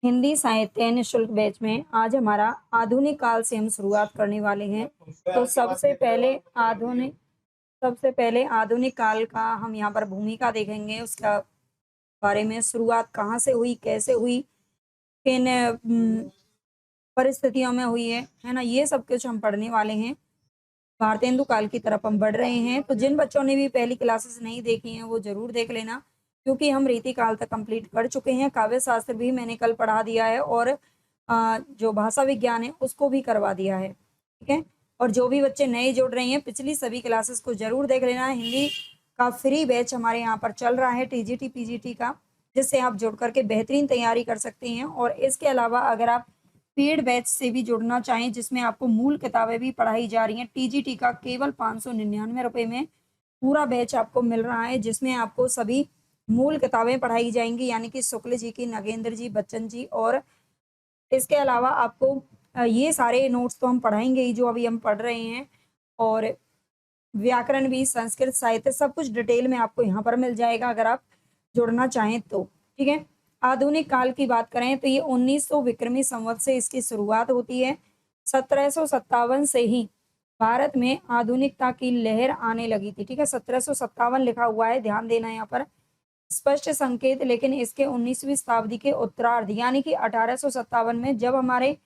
हिंदी साहित्य निःशुल्क बैच में आज हमारा आधुनिक काल से हम शुरुआत करने वाले हैं। तो सबसे पहले आधुनिक काल का हम यहाँ पर भूमिका देखेंगे, उसका बारे में शुरुआत कहाँ से हुई, कैसे हुई, किन परिस्थितियों में हुई है ना? ये सब कुछ हम पढ़ने वाले हैं। भारतेंदु काल की तरफ हम बढ़ रहे हैं, तो जिन बच्चों ने भी पहली क्लासेस नहीं देखी हैं, वो ज़रूर देख लेना, क्योंकि हम रीति काल तक कंप्लीट कर चुके हैं। काव्य शास्त्र भी मैंने कल पढ़ा दिया है और जो भाषा विज्ञान है, उसको भी करवा दिया है, ठीक है? और जो भी बच्चे नए जुड़ रहे हैं, पिछली सभी क्लासेस को ज़रूर देख लेना। हिंदी का फ्री बैच हमारे यहाँ पर चल रहा है टीजीटी, पीजीटी का, जिससे आप जुड़ कर के बेहतरीन तैयारी कर सकते हैं। और इसके अलावा अगर आप पेड बैच से भी जुड़ना चाहें, जिसमें आपको मूल किताबें भी पढ़ाई जा रही हैं, टीजीटी का केवल 599 रुपए में पूरा बैच आपको मिल रहा है, जिसमें आपको सभी मूल किताबें पढ़ाई जाएंगी, यानी कि शुक्ल जी की, नगेंद्र जी, बच्चन जी। और इसके अलावा आपको ये सारे नोट्स तो हम पढ़ाएंगे ही, जो अभी हम पढ़ रहे हैं, और व्याकरण भी, संस्कृत साहित्य, सब कुछ डिटेल में आपको यहाँ पर मिल जाएगा अगर आप जुड़ना चाहें तो, ठीक है? आधुनिक काल की बात करें तो ये 1900 विक्रमी संवत से इसकी शुरुआत होती है। 1757 से ही भारत में आधुनिकता की लहर आने लगी थी, ठीक है? 1757 लिखा हुआ है, ध्यान देना यहाँ पर स्पष्ट संकेत। लेकिन इसके 19वीं शताब्दी के उत्तरार्ध, यानी कि 1857 में, जब हमारे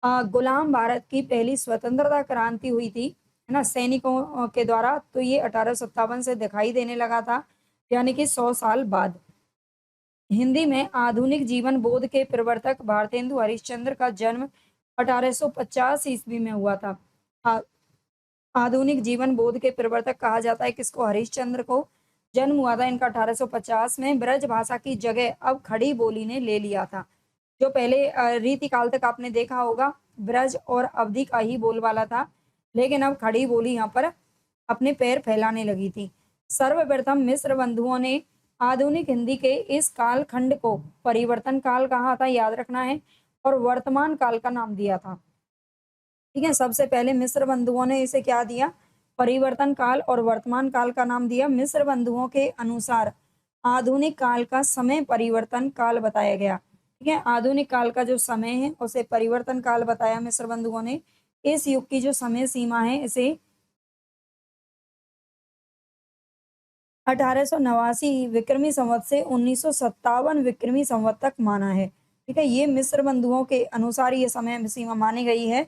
गुलाम भारत की पहली स्वतंत्रता क्रांति हुई थी, है ना, सैनिकों के द्वारा, तो ये 1857 से दिखाई देने लगा था, यानी कि 100 साल बाद। हिंदी में आधुनिक जीवन बोध के प्रवर्तक भारतेंदु हरिश्चंद्र का जन्म 1850 ईस्वी में हुआ था। आ- आधुनिक जीवन बोध के प्रवर्तक कहा जाता है किसको? हरिश्चंद्र को। जन्म हुआ था इनका 1850 में। ब्रज भाषा की जगह अब खड़ी बोली ने ले लिया था। जो पहले रीति काल तक आपने देखा होगा, ब्रज और अवधि का ही बोलबाला था, लेकिन अब खड़ी बोली यहाँ पर अपने पैर फैलाने लगी थी। सर्वप्रथम मिस्र बंधुओं ने आधुनिक हिंदी के इस कालखंड को परिवर्तन काल कहा था, याद रखना है, और वर्तमान काल का नाम दिया था, ठीक है? सबसे पहले मिस्र बंधुओं ने इसे क्या दिया? परिवर्तन काल और वर्तमान काल का नाम दिया। मिस्र बंधुओं के अनुसार आधुनिक काल का समय परिवर्तन काल बताया गया, ठीक है? आधुनिक काल का जो समय है उसे परिवर्तन काल बताया मिस्र बंधुओं ने। इस युग की जो समय सीमा है, इसे 1889 विक्रमी संवत से 1957 विक्रमी संवत तक माना है, ठीक है? ये मिस्र बंधुओं के अनुसार ये समय सीमा मानी गई है।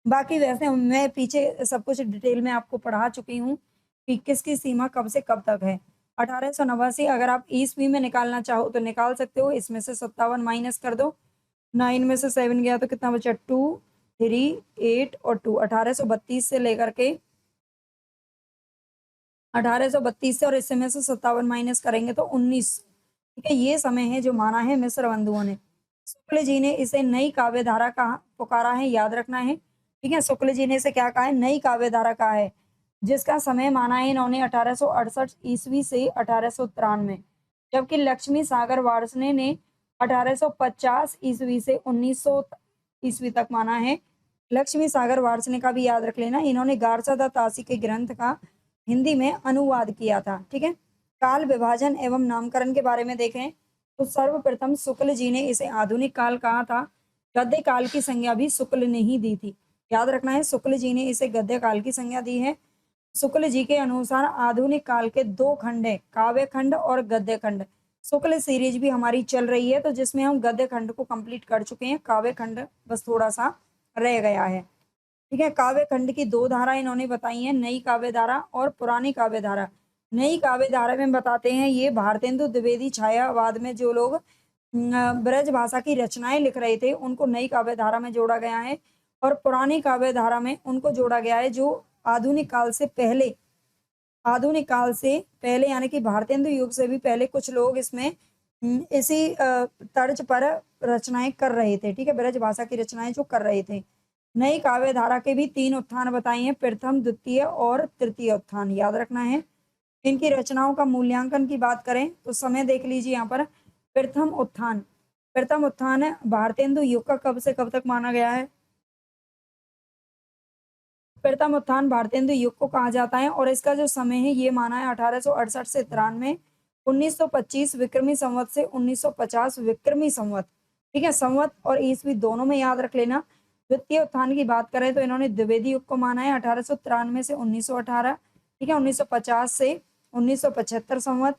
बाकी वैसे मैं पीछे सब कुछ डिटेल में आपको पढ़ा चुकी हूँ कि किसकी सीमा कब से कब तक है। 1889 अगर आप ईस्वी में निकालना चाहो तो निकाल सकते हो। इसमें से 57 माइनस कर दो, 9 में से 7 गया तो कितना बचा? 2, 3, 8 और 2। 1832 से लेकर के 1832 से, और इसमें से 57 माइनस करेंगे तो 19, ठीक है? ये समय है जो माना है मिस्र बंधुओं ने। शुक्ल जी ने इसे नई काव्य धारा कहा, पुकारा है, याद रखना है, ठीक है? शुक्ल जी ने इसे क्या कहा है? नई काव्य धारा कहा है, जिसका समय माना है इन्होंने 1868 ईस्वी से 1893, जबकि लक्ष्मी सागर वार्ष्णेय ने 1850 ईस्वी से 1900 ईस्वी तक माना है। लक्ष्मी सागर वार्ष्णेय का भी याद रख लेना, इन्होंने गारसादा तासी के ग्रंथ का हिंदी में अनुवाद किया था, ठीक है? काल विभाजन एवं नामकरण के बारे में देखें तो सर्वप्रथम शुक्ल जी ने इसे आधुनिक काल कहा था। गद्य काल की संज्ञा भी शुक्ल ने ही दी थी, याद रखना है, शुक्ल जी ने इसे गद्य काल की संज्ञा दी है। शुक्ल जी के अनुसार आधुनिक काल के दो खंड है, काव्य खंड और गद्य खंड। शुक्ल सीरीज भी हमारी चल रही है, तो जिसमें हम गद्य खंड को कंप्लीट कर चुके हैं, काव्य खंड बस थोड़ा सा रह गया है, ठीक है? काव्य खंड की दो धारा इन्होंने बताई है, नई काव्य धारा और पुरानी काव्य धारा। नई काव्य धारा में बताते हैं ये भारतेंदु द्विवेदी छायावाद में जो लोग ब्रज भाषा की रचनाएं लिख रहे थे, उनको नई काव्य धारा में जोड़ा गया है, और पुरानी काव्य धारा में उनको जोड़ा गया है जो आधुनिक काल से पहले, आधुनिक काल से पहले यानी कि भारतेंदु युग से भी पहले कुछ लोग इसमें इसी तर्ज पर रचनाएं कर रहे थे, ठीक है? ब्रज भाषा की रचनाएं जो कर रहे थे। नई काव्य धारा के भी 3 उत्थान बताए हैं, प्रथम, द्वितीय और तृतीय उत्थान, याद रखना है। इनकी रचनाओं का मूल्यांकन की बात करें तो समय देख लीजिए यहाँ पर। प्रथम उत्थान, प्रथम उत्थान भारतेंदु युग का कब से कब तक माना गया है? प्रथम उत्थान भारतेंदु युग को कहा जाता है, और इसका जो समय है ये माना है 1868 से 93, 1925 विक्रमी संवत से 1950 विक्रमी संवत, ठीक है, संवत और ईस्वी दोनों में याद रख लेना। द्वितीय उत्थान की बात करें तो इन्होंने द्विवेदी युग को माना है 1893 से 1918, ठीक है, 1950 से 1975 संवत।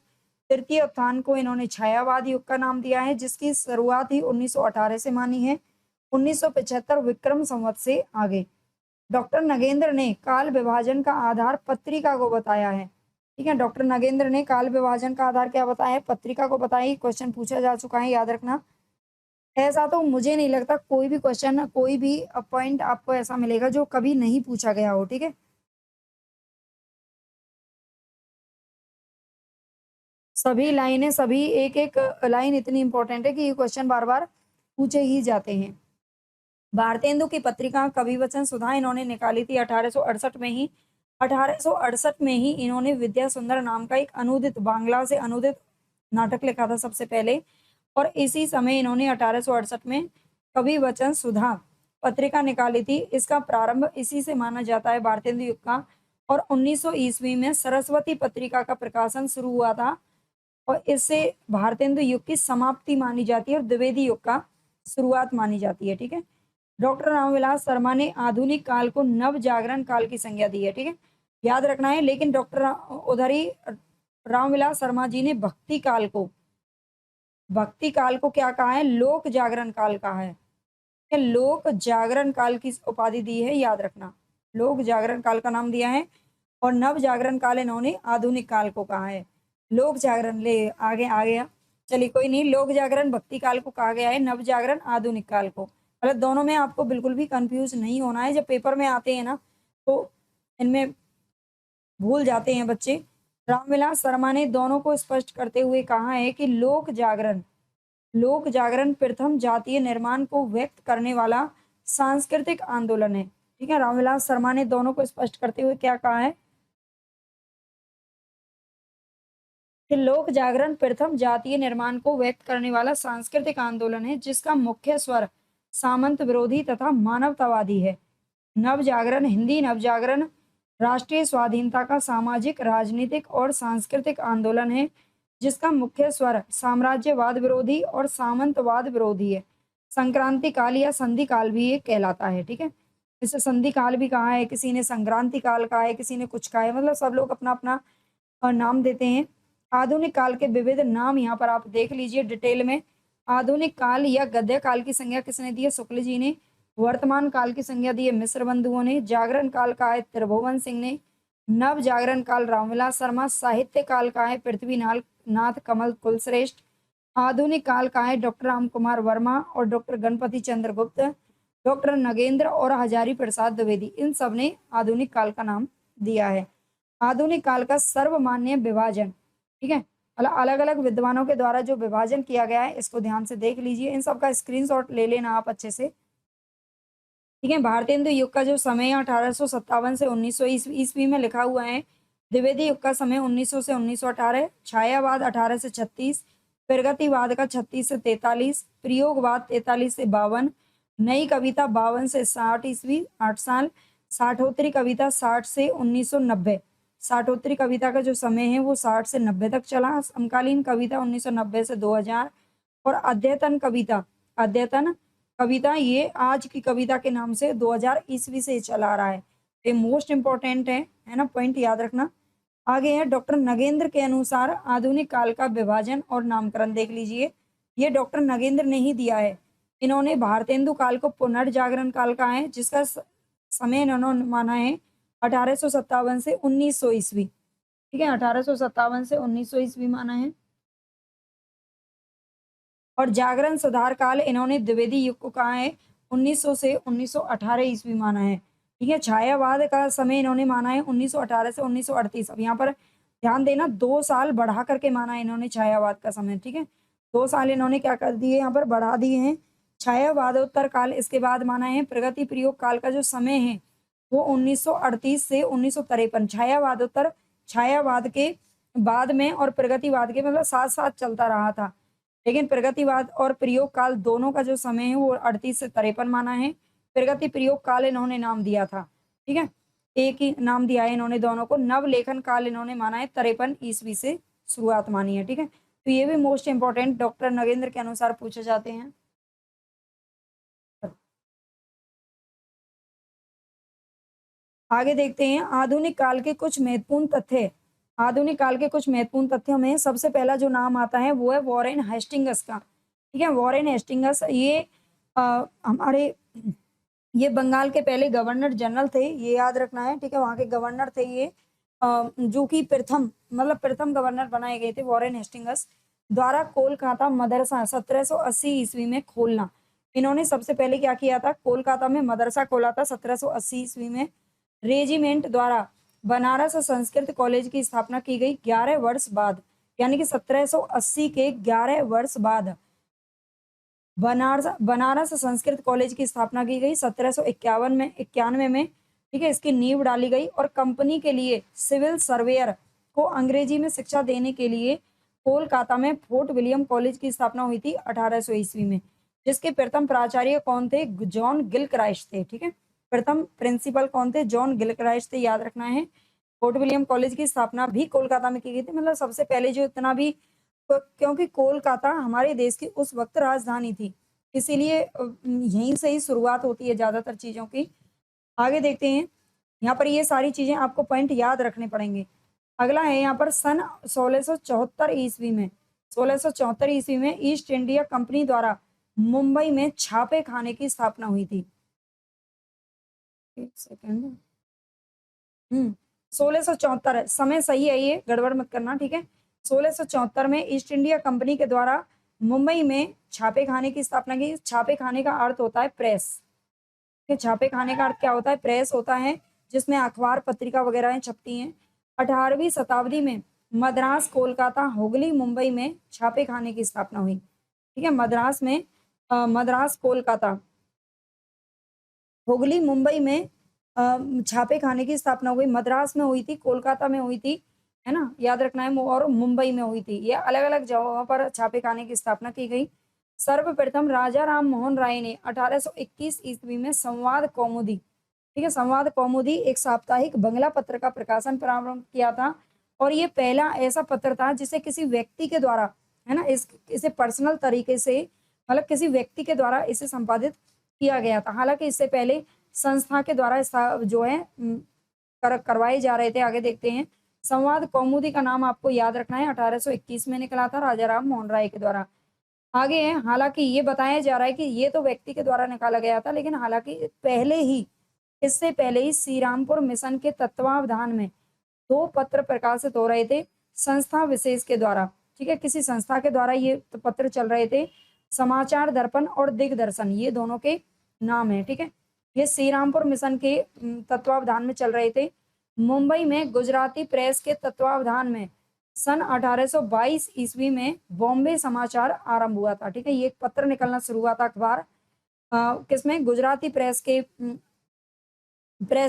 तृतीय उत्थान को इन्होंने छायावाद युग का नाम दिया है, जिसकी शुरुआत ही 1918 से मानी है, 1975 विक्रम संवत से आगे। डॉक्टर नगेंद्र ने काल विभाजन का आधार पत्रिका को बताया है, ठीक है, डॉक्टर नगेंद्र ने काल विभाजन का आधार क्या बताया है, पत्रिका को बताया। क्वेश्चन पूछा जा चुका है, याद रखना। ऐसा तो मुझे नहीं लगता कोई भी क्वेश्चन, कोई भी पॉइंट आपको ऐसा मिलेगा जो कभी नहीं पूछा गया हो, ठीक है। सभी लाइनें, सभी एक एक लाइन इतनी इंपॉर्टेंट है कि ये क्वेश्चन बार बार पूछे ही जाते हैं। भारतेंदु की पत्रिका कवि वचन सुधा इन्होंने निकाली थी 1868 में ही। 1868 में ही इन्होंने विद्या सुंदर नाम का एक अनुदित, बांग्ला से अनुदित नाटक लिखा था सबसे पहले, और इसी समय इन्होंने 1868 में कवि वचन सुधा पत्रिका निकाली थी। इसका प्रारंभ इसी से माना जाता है, भारतेंदु युग का। और 1900 ईस्वी में सरस्वती पत्रिका का प्रकाशन शुरू हुआ था, और इससे भारतेंदु युग की समाप्ति मानी जाती है और द्विवेदी युग का शुरुआत मानी जाती है, ठीक है। डॉक्टर रामविलास शर्मा ने आधुनिक काल को नव जागरण काल की संज्ञा दी है, ठीक है, याद रखना है। लेकिन डॉक्टर उधर ही रामविलास शर्मा जी ने भक्ति काल को क्या कहा है, लोक जागरण काल कहा है। लोक जागरण काल की उपाधि दी है, याद रखना, लोक जागरण काल का नाम दिया है। और नव जागरण काल इन्होंने आधुनिक काल को कहा है। लोक जागरण ले आगे आ गया, चलिए कोई नहीं, लोक जागरण भक्ति काल को कहा गया है, नव जागरण आधुनिक काल को। मतलब दोनों में आपको बिल्कुल भी कंफ्यूज नहीं होना है, जब पेपर में आते हैं ना तो इनमें भूल जाते हैं बच्चे। रामविलास शर्मा ने दोनों को स्पष्ट करते हुए कहा है कि लोक जागरण प्रथम जातीय निर्माण को व्यक्त करने वाला सांस्कृतिक आंदोलन है, ठीक है। रामविलास शर्मा ने दोनों को स्पष्ट करते हुए क्या कहा है कि लोक जागरण प्रथम जातीय निर्माण को व्यक्त करने वाला सांस्कृतिक आंदोलन है, जिसका मुख्य स्वर सामंत विरोधी तथा मानवतावादी है। नव जागरण, हिंदी नव जागरण राष्ट्रीय स्वाधीनता का सामाजिक, राजनीतिक और सांस्कृतिक आंदोलन है, जिसका मुख्य स्वर साम्राज्यवाद विरोधी और सामंतवाद विरोधी है। संक्रांति काल या संधि काल भी ये कहलाता है, ठीक है। इसे संधि काल भी कहा है, किसी ने संक्रांति काल कहा है, किसी ने कुछ कहा है, मतलब सब लोग अपना अपना नाम देते हैं। आधुनिक काल के विविध नाम यहाँ पर आप देख लीजिए डिटेल में। आधुनिक काल या गद्य काल की संज्ञा किसने दी है, शुक्ल जी ने। वर्तमान काल की संज्ञा दी है मिश्र बंधुओं ने। जागरण काल का है त्रिभुवन सिंह ने। नव जागरण काल रामविलास शर्मा। साहित्य काल का है पृथ्वीनाथ नाथ कमल कुलश्रेष्ठ। आधुनिक काल का है डॉक्टर राम कुमार वर्मा और डॉक्टर गणपति चंद्र गुप्त, डॉक्टर नगेंद्र और हजारी प्रसाद द्विवेदी, इन सब ने आधुनिक काल का नाम दिया है। आधुनिक काल का सर्वमान्य विभाजन, ठीक है, अलग अलग विद्वानों के द्वारा जो विभाजन किया गया है इसको ध्यान से देख लीजिए, इन सब का स्क्रीनशॉट ले लेना आप अच्छे से, ठीक है। भारतेंदु युग का जो समय 1857 से 1900 ईस्वी में लिखा हुआ है। द्विवेदी युग का समय 1900 से 1918। छायावाद 18 से 36। प्रगतिवाद का 36 से 43। प्रयोगवाद 43 से 52। नई कविता 52 से 60 ईस्वी 8 साल। साठोत्तरी कविता 60 से 1990। साठोत्तरी कविता का जो समय है वो 60 से 90 तक चला। समकालीन कविता 1990 से 2000। और अद्यतन कविता ये आज की कविता के नाम से 2000 ईस्वी से चला आ रहा है। ये मोस्ट इंपॉर्टेंट है ना, पॉइंट याद रखना। आगे है डॉक्टर नगेंद्र के अनुसार आधुनिक काल का विभाजन और नामकरण देख लीजिए। ये डॉक्टर नगेंद्र ने ही दिया है। इन्होंने भारतेंदु काल को पुनर्जागरण काल कहा है, जिसका समय इन्होंने माना है 1857 से 1900 ईस्वी, ठीक है, 1857 से 1900 ईस्वी माना है। और जागरण सुधार काल इन्होंने द्विवेदी युग को कहा है, 1900 से 1918 ईस्वी माना है, ठीक है। छायावाद का समय इन्होंने माना है 1918 से 1938। अब यहाँ पर ध्यान देना, 2 साल बढ़ा करके माना है इन्होंने छायावाद का समय, ठीक है। 2 साल इन्होंने क्या कर दिए, यहाँ पर बढ़ा दिए हैं। छायावादोत्तर काल इसके बाद माना है। प्रगति प्रयोग काल का जो समय है वो 1938 से 1953। छायावादोत्तर, छायावाद के बाद में और प्रगतिवाद के मतलब साथ साथ चलता रहा था, लेकिन प्रगतिवाद और प्रयोग काल दोनों का जो समय है वो 38 से 53 माना है। प्रगति प्रयोग काल इन्होंने नाम दिया था, ठीक है, एक ही नाम दिया है इन्होंने दोनों को। नवलेखन काल इन्होंने माना है 53 ईस्वी से शुरुआत मानी है, ठीक है। तो ये भी मोस्ट इंपॉर्टेंट डॉक्टर नगेंद्र के अनुसार पूछे जाते हैं। आगे देखते हैं आधुनिक काल के कुछ महत्वपूर्ण तथ्य। आधुनिक काल के कुछ महत्वपूर्ण तथ्यों में सबसे पहला जो नाम आता है वो है वॉरेन हेस्टिंगस का। ठीक है, वॉरेन हेस्टिंगस ये हमारे ये बंगाल के पहले गवर्नर जनरल थे, ये याद रखना है। ठीक है, वहाँ के गवर्नर थे ये, जो कि प्रथम मतलब प्रथम गवर्नर बनाए गए थे वॉरेन हेस्टिंगस द्वारा कोलकाता मदरसा 1780 ईस्वी में खोलना। इन्होंने सबसे पहले क्या किया था, कोलकाता में मदरसा खोला था 1780 ईस्वी में। रेजिमेंट द्वारा बनारस संस्कृत कॉलेज की स्थापना की गई 11 वर्ष बाद, यानी कि 1780 के 11 वर्ष बाद बनारस बनारस संस्कृत कॉलेज की स्थापना की गई 1751 में 91 में। ठीक है, इसकी नींव डाली गई और कंपनी के लिए सिविल सर्वेयर को अंग्रेजी में शिक्षा देने के लिए कोलकाता में फोर्ट विलियम कॉलेज की स्थापना हुई थी 1800 ईस्वी में, जिसके प्रथम प्राचार्य कौन थे, जॉन गिलक्राइस्ट थे। ठीक है, प्रथम प्रिंसिपल कौन थे, जॉन गिलक्राइस्ट थे, याद रखना है। फोर्ट विलियम कॉलेज की स्थापना भी कोलकाता में की गई थी, मतलब सबसे पहले जो इतना भी, क्योंकि कोलकाता हमारे देश की उस वक्त राजधानी थी, इसीलिए यहीं से ही शुरुआत होती है ज्यादातर चीजों की। आगे देखते हैं, यहाँ पर ये सारी चीजें आपको पॉइंट याद रखने पड़ेंगे। अगला है यहाँ पर सन 1674 ईस्वी में, 1674 ईस्वी में ईस्ट इंडिया कंपनी द्वारा मुंबई में छापे खाने की स्थापना हुई थी। एक सेकंड, 1674, समय सही है, ये गड़बड़ मत करना। ठीक है, 1674 में ईस्ट इंडिया कंपनी के द्वारा मुंबई में छापे खाने की स्थापना की। छापे खाने का अर्थ होता है प्रेस। छापे खाने का अर्थ क्या होता है, प्रेस होता है, जिसमें अखबार पत्रिका वगैरह छपती हैं। 18वीं शताब्दी में मद्रास कोलकाता हुगली मुंबई में छापे खाने की स्थापना हुई। ठीक है, मद्रास में मद्रास कोलकाता हुगली मुंबई में छापे खाने की स्थापना हुई। मद्रास में हुई थी, कोलकाता में हुई थी, है ना, याद रखना है, और मुंबई में हुई थी। ये अलग अलग जगहों पर छापे खाने की स्थापना की गई। सर्वप्रथम राजा राम मोहन राय ने 1821 ईस्वी में संवाद कौमुदी, ठीक है, संवाद कौमुदी एक साप्ताहिक बंगला पत्र का प्रकाशन प्रारंभ किया था। और ये पहला ऐसा पत्र था जिसे किसी व्यक्ति के द्वारा, है ना, इसे पर्सनल तरीके से, मतलब किसी व्यक्ति के द्वारा इसे संपादित किया गया था। हालांकि इससे पहले संस्था के द्वारा जो है करवाए जा रहे थे। आगे देखते हैं, संवाद कौमुदी का नाम आपको याद रखना है, 1821 में निकला था राजा राम मोहन राय के द्वारा। आगे है, हालांकि ये बताया जा रहा है कि ये तो व्यक्ति के द्वारा निकाला गया था, लेकिन हालांकि इससे पहले ही श्री रामपुर मिशन के तत्वावधान में 2 पत्र प्रकाशित हो रहे थे संस्था विशेष के द्वारा। ठीक है, किसी संस्था के द्वारा ये पत्र चल रहे थे, समाचार दर्पण और दिग्दर्शन, ये दोनों के नाम है। ठीक है, ये श्री रामपुर मिशन के तत्वावधान में चल रहे थे। मुंबई में गुजराती प्रेस के तत्वावधान में सन 1822 ईस्वी में बॉम्बे समाचार आरंभ हुआ था। ठीक है, ये एक पत्र निकलना शुरू हुआ था, अखबार, किसमें, गुजराती प्रेस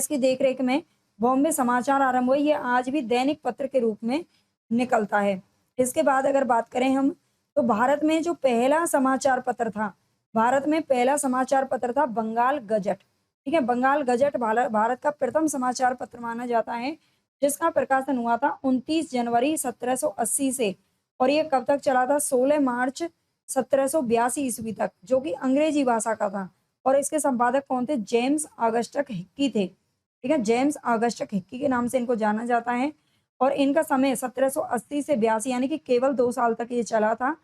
की देखरेख में बॉम्बे समाचार आरंभ हुए। ये आज भी दैनिक पत्र के रूप में निकलता है। इसके बाद अगर बात करें हम, तो भारत में जो पहला समाचार पत्र था, भारत में पहला समाचार पत्र था बंगाल गजट। ठीक है, बंगाल गजट भारत का प्रथम समाचार पत्र माना जाता है, जिसका प्रकाशन हुआ था 29 जनवरी 1780 से, और ये कब तक चला था, 16 मार्च 1782 ईस्वी तक, जो कि अंग्रेजी भाषा का था। और इसके संपादक कौन थे, जेम्स ऑगस्टक हिक्की थे। ठीक है, जेम्स ऑगस्टक हिक्की के नाम से इनको जाना जाता है। और इनका समय 1780 से 82, यानी कि केवल 2 साल तक ये चला था।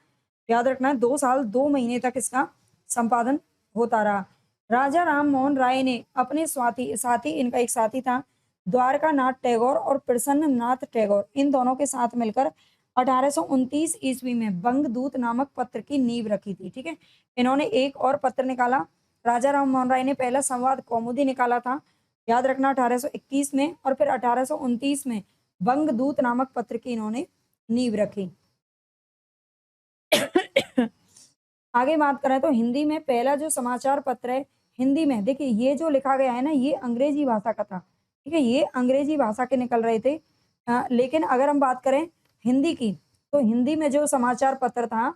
याद रखना है, 2 साल 2 महीने तक इसका संपादन होता रहा। राजा राम मोहन राय ने अपने साथी इनका एक साथी था द्वारका नाथ टैगोर और प्रसन्न नाथ टैगोर, इन दोनों के साथ मिलकर 1829 ईस्वी में बंगदूत नामक पत्र की नींव रखी थी। ठीक है, इन्होंने एक और पत्र निकाला। राजा राम मोहन राय ने पहला संवाद कौमुदी निकाला था, याद रखना, 1821 में, और फिर 1829 में बंगदूत नामक पत्र की इन्होंने नींव रखी। आगे बात करें तो हिंदी में पहला जो समाचार पत्र है, हिंदी में देखिए ये जो लिखा गया है ना, ये अंग्रेजी भाषा का था। ठीक है, ये अंग्रेजी भाषा के निकल रहे थे। लेकिन अगर हम बात करें हिंदी की, तो हिंदी में जो समाचार पत्र था,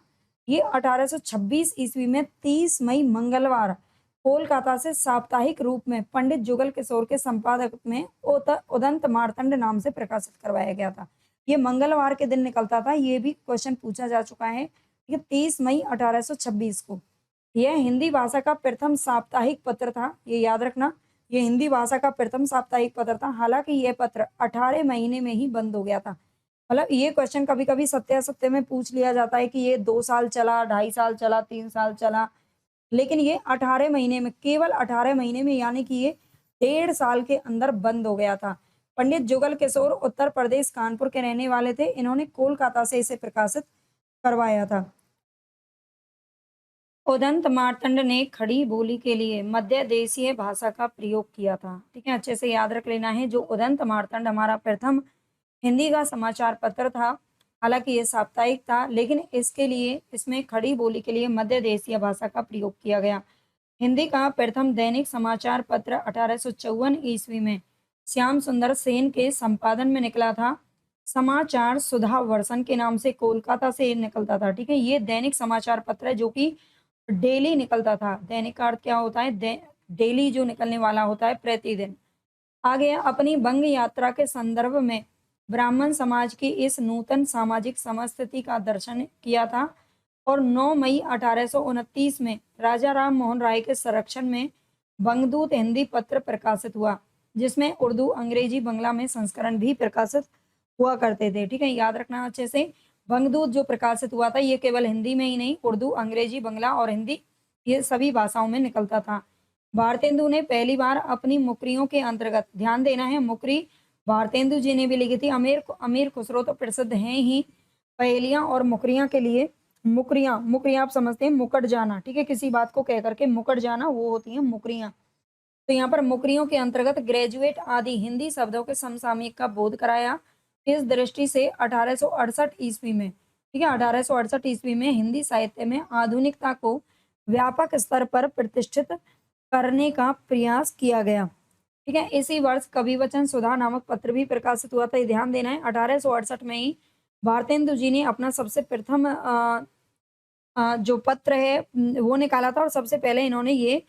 ये 1826 ईस्वी में 30 मई मंगलवार कोलकाता से साप्ताहिक रूप में पंडित जुगल किशोर के संपादक में उदंत मार्तंड नाम से प्रकाशित करवाया गया था। ये मंगलवार के दिन निकलता था, ये भी क्वेश्चन पूछा जा चुका है। ठीक है, 30 मई 1826 को। यह हिंदी भाषा का प्रथम साप्ताहिक पत्र था, ये याद रखना। ये हिंदी भाषा का प्रथम साप्ताहिक पत्र था। हालांकि यह पत्र 18 महीने में ही बंद हो गया था। मतलब ये क्वेश्चन कभी-कभी सत्यासत्य में पूछ लिया जाता है कि ये 2 साल चला, 2.5 साल चला, 3 साल चला, लेकिन ये 18 महीने में, केवल 18 महीने में, यानी कि ये 1.5 साल के अंदर बंद हो गया था। पंडित जुगल किशोर उत्तर प्रदेश कानपुर के रहने वाले थे। इन्होंने कोलकाता से इसे प्रकाशित करवाया था। उदंत मार्तंड ने खड़ी बोली के लिए मध्य देशीय भाषा का प्रयोग किया था। ठीक है, अच्छे से याद रख लेना है। जो उदंत मार्तंड हमारा प्रथम हिंदी का समाचार पत्र था, हालांकि ये साप्ताहिक था, लेकिन इसके लिए, इसमें खड़ी बोली के लिए मध्य देशीय भाषा का प्रयोग किया गया। हिंदी का प्रथम दैनिक समाचार पत्र 1854 ईस्वी में श्याम सुंदर सेन के संपादन में निकला था। समाचार सुधा वर्षन के नाम से कोलकाता से निकलता था। ठीक है, ये दैनिक समाचार पत्र है जो कि डेली निकलता था। दैनिक का अर्थ क्या होता है? डेली जो निकलने वाला होता है, प्रतिदिन। आगे अपनी बंग यात्रा के संदर्भ में ब्राह्मण समाज की इस नूतन सामाजिक समस्थिति का दर्शन किया था और 9 मई 1829 में राजा राम मोहन राय के संरक्षण में बंगदूत हिंदी पत्र प्रकाशित हुआ, जिसमें उर्दू, अंग्रेजी, बंगला में संस्करण भी प्रकाशित हुआ करते थे। ठीक है, याद रखना अच्छे से। बंगदूत जो प्रकाशित हुआ था, ये केवल हिंदी में ही नहीं, उर्दू, अंग्रेजी, बंगला और हिंदी, ये सभी भाषाओं में निकलता था। भारतेंदु ने पहली बार अपनी मुकरियों के अंतर्गत, ध्यान देना है, मुकरी भारतेंदु जी ने भी लिखी थी। अमीर खुसरो तो प्रसिद्ध हैं ही पहेलियां और मुकरियां के लिए। मुकरियां, मुकरियां आप समझते हैं मुकट जाना। ठीक है, किसी बात को कह करके मुकट जाना, वो होती है मुकरियां। तो यहाँ पर मुकरियों के अंतर्गत ग्रेजुएट आदि हिंदी शब्दों के समसामयिक का बोध कराया। इस दृष्टि से 1868 ईस्वी में, ठीक है, 1868 ईस्वी में हिंदी साहित्य में आधुनिकता को व्यापक स्तर पर प्रतिष्ठित करने का प्रयास किया गया। ठीक है, इसी वर्ष कवि वचन सुधा नामक पत्र भी प्रकाशित हुआ था। ध्यान देना है, 1868 में ही भारतेंदु जी ने अपना सबसे प्रथम जो पत्र है वो निकाला था और सबसे पहले इन्होंने ये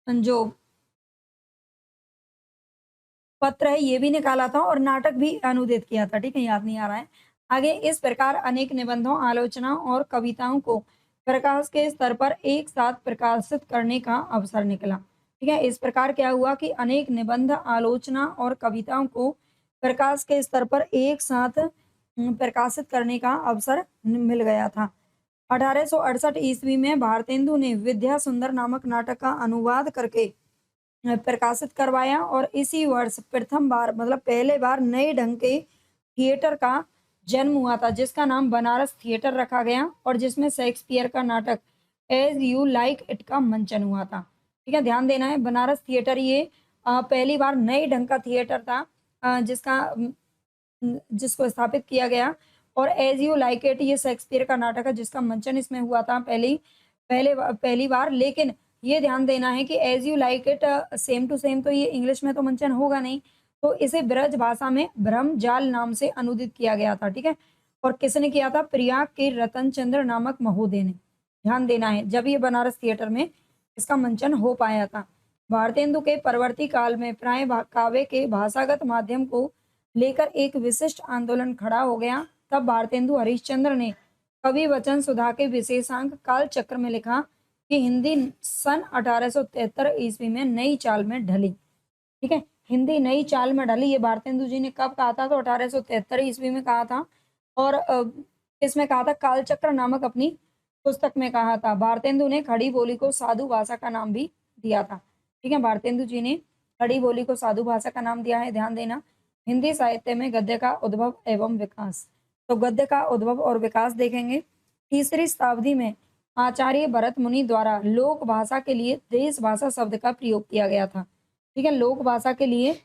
जो पत्र है ये भी निकाला था और नाटक भी अनुदित किया था। ठीक है, याद नहीं आ रहा है। आगे इस प्रकार अनेक निबंधों, आलोचना और कविताओं को प्रकाश के स्तर पर एक साथ प्रकाशित करने का अवसर निकला। ठीक है, इस प्रकार क्या हुआ कि अनेक निबंध, आलोचना और कविताओं को प्रकाश के स्तर पर एक साथ प्रकाशित करने का अवसर मिल गया था। 1868 ईस्वी में भारतेंदु ने विद्या सुंदर नामक नाटक का अनुवाद करके प्रकाशित करवाया और इसी वर्ष प्रथम बार, मतलब पहले बार, नए ढंग के थिएटर का जन्म हुआ था, जिसका नाम बनारस थिएटर रखा गया और जिसमें शेक्सपियर का नाटक एज यू लाइक इट का मंचन हुआ था। ठीक है, ध्यान देना है, बनारस थिएटर ये पहली बार नए ढंग का थिएटर था जिसको स्थापित किया गया। और एज यू लाइक इट ये शेक्सपियर का नाटक है जिसका मंचन इसमें हुआ था पहली बार। लेकिन ये ध्यान देना है कि as you like it same to same तो ये इंग्लिश में तो मंचन होगा नहीं, तो इसे ब्रज भाषा में ब्रह्मजाल नाम से अनुदित किया गया था। ठीक है, और किसने किया था? प्रयाग के रतन चंद्र नामक महोदय ने। ध्यान देना है, जब ये बनारस थिएटर में इसका मंचन हो पाया था। भारतेंदु के परवर्ती काल में प्राय काव्य के भाषागत माध्यम को लेकर एक विशिष्ट आंदोलन खड़ा हो गया। तब भारतेंदु हरिश्चंद्र ने कवि वचन सुधा के विशेषांक काल चक्र में लिखा कि हिंदी सन 1873 ईस्वी में नई चाल में ढली। ठीक है, हिंदी नई चाल में ढली, ये भारतेंदु जी ने कब कहा था? तो 1873 ईस्वी में कहा था और इसमें कहा था कालचक्र नामक अपनी पुस्तक में कहा था। भारतेंदु ने खड़ी बोली को साधु भाषा का नाम भी दिया था। ठीक है, भारतेंदु जी ने खड़ी बोली को साधु भाषा का नाम दिया है। ध्यान देना, हिंदी साहित्य में गद्य का उद्भव एवं विकास। तो गद्य का उद्भव और विकास देखेंगे। तीसरी शताब्दी में आचार्य भरत मुनि द्वारा लोक भाषा के लिए देश भाषा शब्द का प्रयोग किया गया था। ठीक है, लोक भाषा के लिए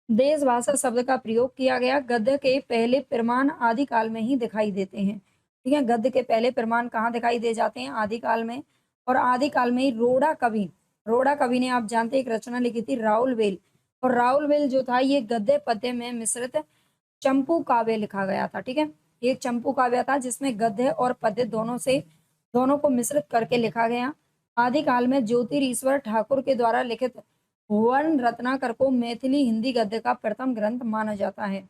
देश भाषा शब्द का प्रयोग किया गया। गद्य के पहले प्रमाण आदिकाल में ही दिखाई देते हैं। ठीक है, गद्य के पहले प्रमाण कहाँ दिखाई दे जाते हैं? आदिकाल में। और आदिकाल में ही रोड़ा कवि ने, आप जानते हैं, एक रचना लिखी थी राउल वेल, और राउल वेल जो था ये गद्य पद्य में मिश्रित चंपू काव्य लिखा गया था। ठीक है, ये चंपू काव्य था जिसमें गद्य और पद्य दोनों को मिश्रित करके लिखा गया। आदिकाल में ज्योतिरीश्वर ठाकुर के द्वारा लिखित वर्ण रत्नाकर को मैथिली हिंदी गद्य का प्रथम ग्रंथ माना जाता है।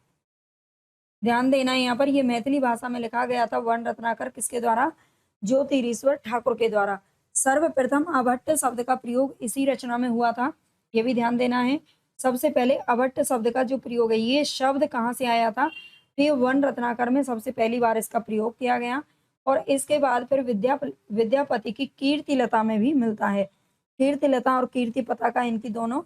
ध्यान देना है, यहाँ पर ये मैथिली भाषा में लिखा गया था वर्ण रत्नाकर, किसके द्वारा? ज्योतिरीश्वर ठाकुर के द्वारा। सर्वप्रथम अभट्ट शब्द का प्रयोग इसी रचना में हुआ था, ये भी ध्यान देना है। सबसे पहले अभट्ट शब्द का जो प्रयोग है, ये शब्द कहाँ से आया था, ये वन रत्नाकर में सबसे पहली बार इसका प्रयोग किया गया। और इसके बाद फिर विद्यापति की कीर्तिलता में भी मिलता है। कीर्तिलता और कीर्तिपताका इनकी दोनों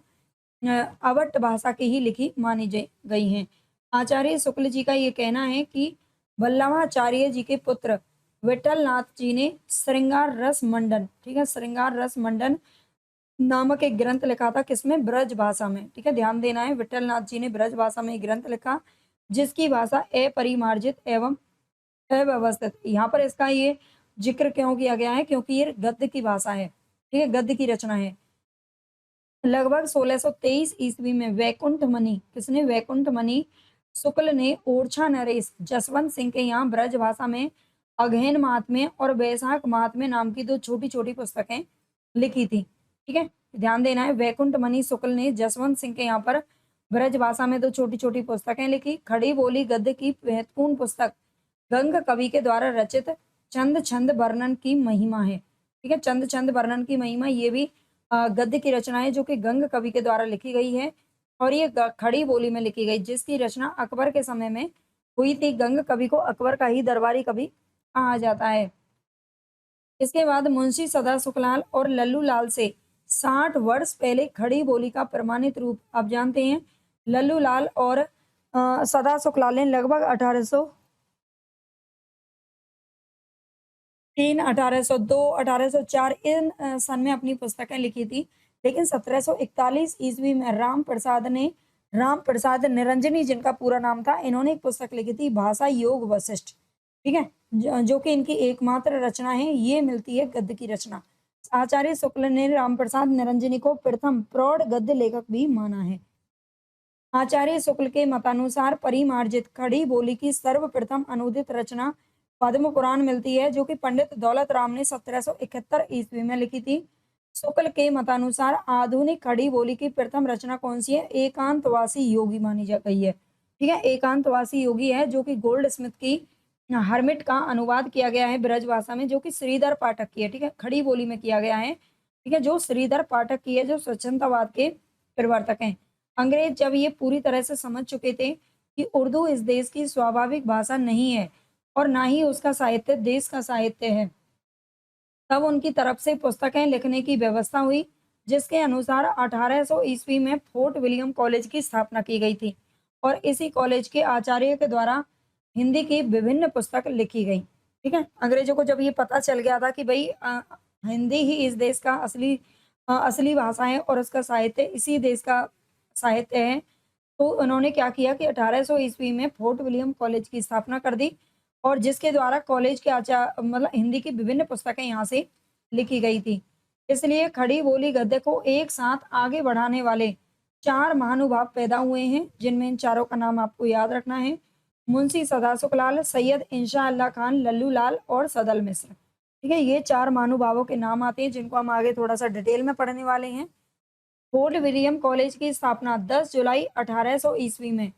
अवट भाषा की ही लिखी मानी गई हैं। आचार्य शुक्ल जी का ये कहना है कि वल्लभाचार्य जी के पुत्र विठल नाथ जी ने श्रृंगार रस मंडन, ठीक है, श्रृंगार रस मंडन नामक एक ग्रंथ लिखा था, किसमें, ब्रज भाषा में, ठीक है, ध्यान देना है। विठल नाथ जी ने ब्रज भाषा में एक ग्रंथ लिखा जिसकी भाषा अपरिमार्जित एवं अव्यवस्थित। यहाँ पर इसका ये जिक्र क्यों किया गया है, क्योंकि ये गद्य की भाषा है, ठीक है, गद्य की रचना है। लगभग 1623 ईस्वी में वैकुंठ मणि, किसने, वैकुंठ मणि शुक्ल ने ओरछा नरेश जसवंत सिंह के यहाँ ब्रज भाषा में अगहन महात्म्य और वैशाख महात्म्य नाम की दो छोटी छोटी पुस्तकें लिखी थी, ठीक है, ध्यान देना है। वैकुंठ मणि शुक्ल ने जसवंत सिंह के यहाँ पर ब्रज भाषा में दो छोटी छोटी पुस्तकें लिखी। खड़ी बोली गद्य की महत्वपूर्ण पुस्तक गंग कवि के द्वारा रचित चंद छंद वर्णन की महिमा है, ठीक है, चंद छंद वर्णन की महिमा, ये भी गद्य की रचना है जो कि गंग कवि के द्वारा लिखी गई है और ये खड़ी बोली में लिखी गई, जिसकी रचना अकबर के समय में हुई थी। गंग कवि को अकबर का ही दरबारी कवि कहा जाता है। इसके बाद मुंशी सदा सुखलाल और लल्लू लाल से 60 वर्ष पहले खड़ी बोली का प्रमाणित रूप, आप जानते हैं लल्लू लाल और सदा सुखलाल ने लगभग 1803, 1802, 1804 इन सन में अपनी पुस्तकें लिखी थी। लेकिन 1741 ईस्वी में राम प्रसाद निरंजनी जिनका पूरा नाम था, इन्होंने एक पुस्तक लिखी थी भाषा योग वशिष्ठ, ठीक है, जो कि इनकी एकमात्र रचना है, ये मिलती है गद्य की रचना। आचार्य शुक्ल ने राम प्रसाद निरंजनी को प्रथम प्रौढ़ गद्य लेखक भी माना है। आचार्य शुक्ल के मतानुसार परिमार्जित खड़ी बोली की सर्वप्रथम अनुदित रचना पद्म पुराण मिलती है, जो कि पंडित दौलत राम ने 1771 ईस्वी में लिखी थी। शुक्ल के मतानुसार आधुनिक खड़ी बोली की प्रथम रचना कौन सी है, एकांतवासी योगी मानी जा गई है, ठीक है, एकांतवासी योगी है जो कि गोल्ड स्मिथ की हर्मिट का अनुवाद किया गया है ब्रज भाषा में, जो कि श्रीधर पाठक की है, ठीक है, खड़ी बोली में किया गया है, ठीक है, जो श्रीधर पाठक की है, जो स्वच्छंदवाद के प्रवर्तक हैं। अंग्रेज जब ये पूरी तरह से समझ चुके थे कि उर्दू इस देश की स्वाभाविक भाषा नहीं है और ना ही उसका साहित्य देश का साहित्य है, तब उनकी तरफ से पुस्तकें लिखने की व्यवस्था हुई, जिसके अनुसार 1800 ईस्वी में फोर्ट विलियम कॉलेज की स्थापना की गई थी और इसी कॉलेज के आचार्य के द्वारा हिंदी की विभिन्न पुस्तक लिखी गई, ठीक है। अंग्रेजों को जब ये पता चल गया था कि भाई हिंदी ही इस देश का असली भाषा है और उसका साहित्य इसी देश का साहित्य है, तो उन्होंने क्या किया कि 1800 ईस्वी में फोर्ट विलियम कॉलेज की स्थापना कर दी और जिसके द्वारा कॉलेज के मतलब हिंदी की विभिन्न पुस्तकें यहाँ से लिखी गई थी। इसलिए खड़ी बोली गद्य को एक साथ आगे बढ़ाने वाले 4 महानुभाव पैदा हुए हैं, जिनमें इन चारों का नाम आपको याद रखना है। मुंशी सदा सुखलाल, सैयद इंशा अल्लाह खान, लल्लू लाल और सदल मिश्र, ठीक है, ये 4 महानुभावों के नाम आते हैं, जिनको हम आगे थोड़ा सा डिटेल में पढ़ने वाले हैं। फोर्ट विलियम कॉलेज की स्थापना 10 जुलाई 1800 ईस्वी में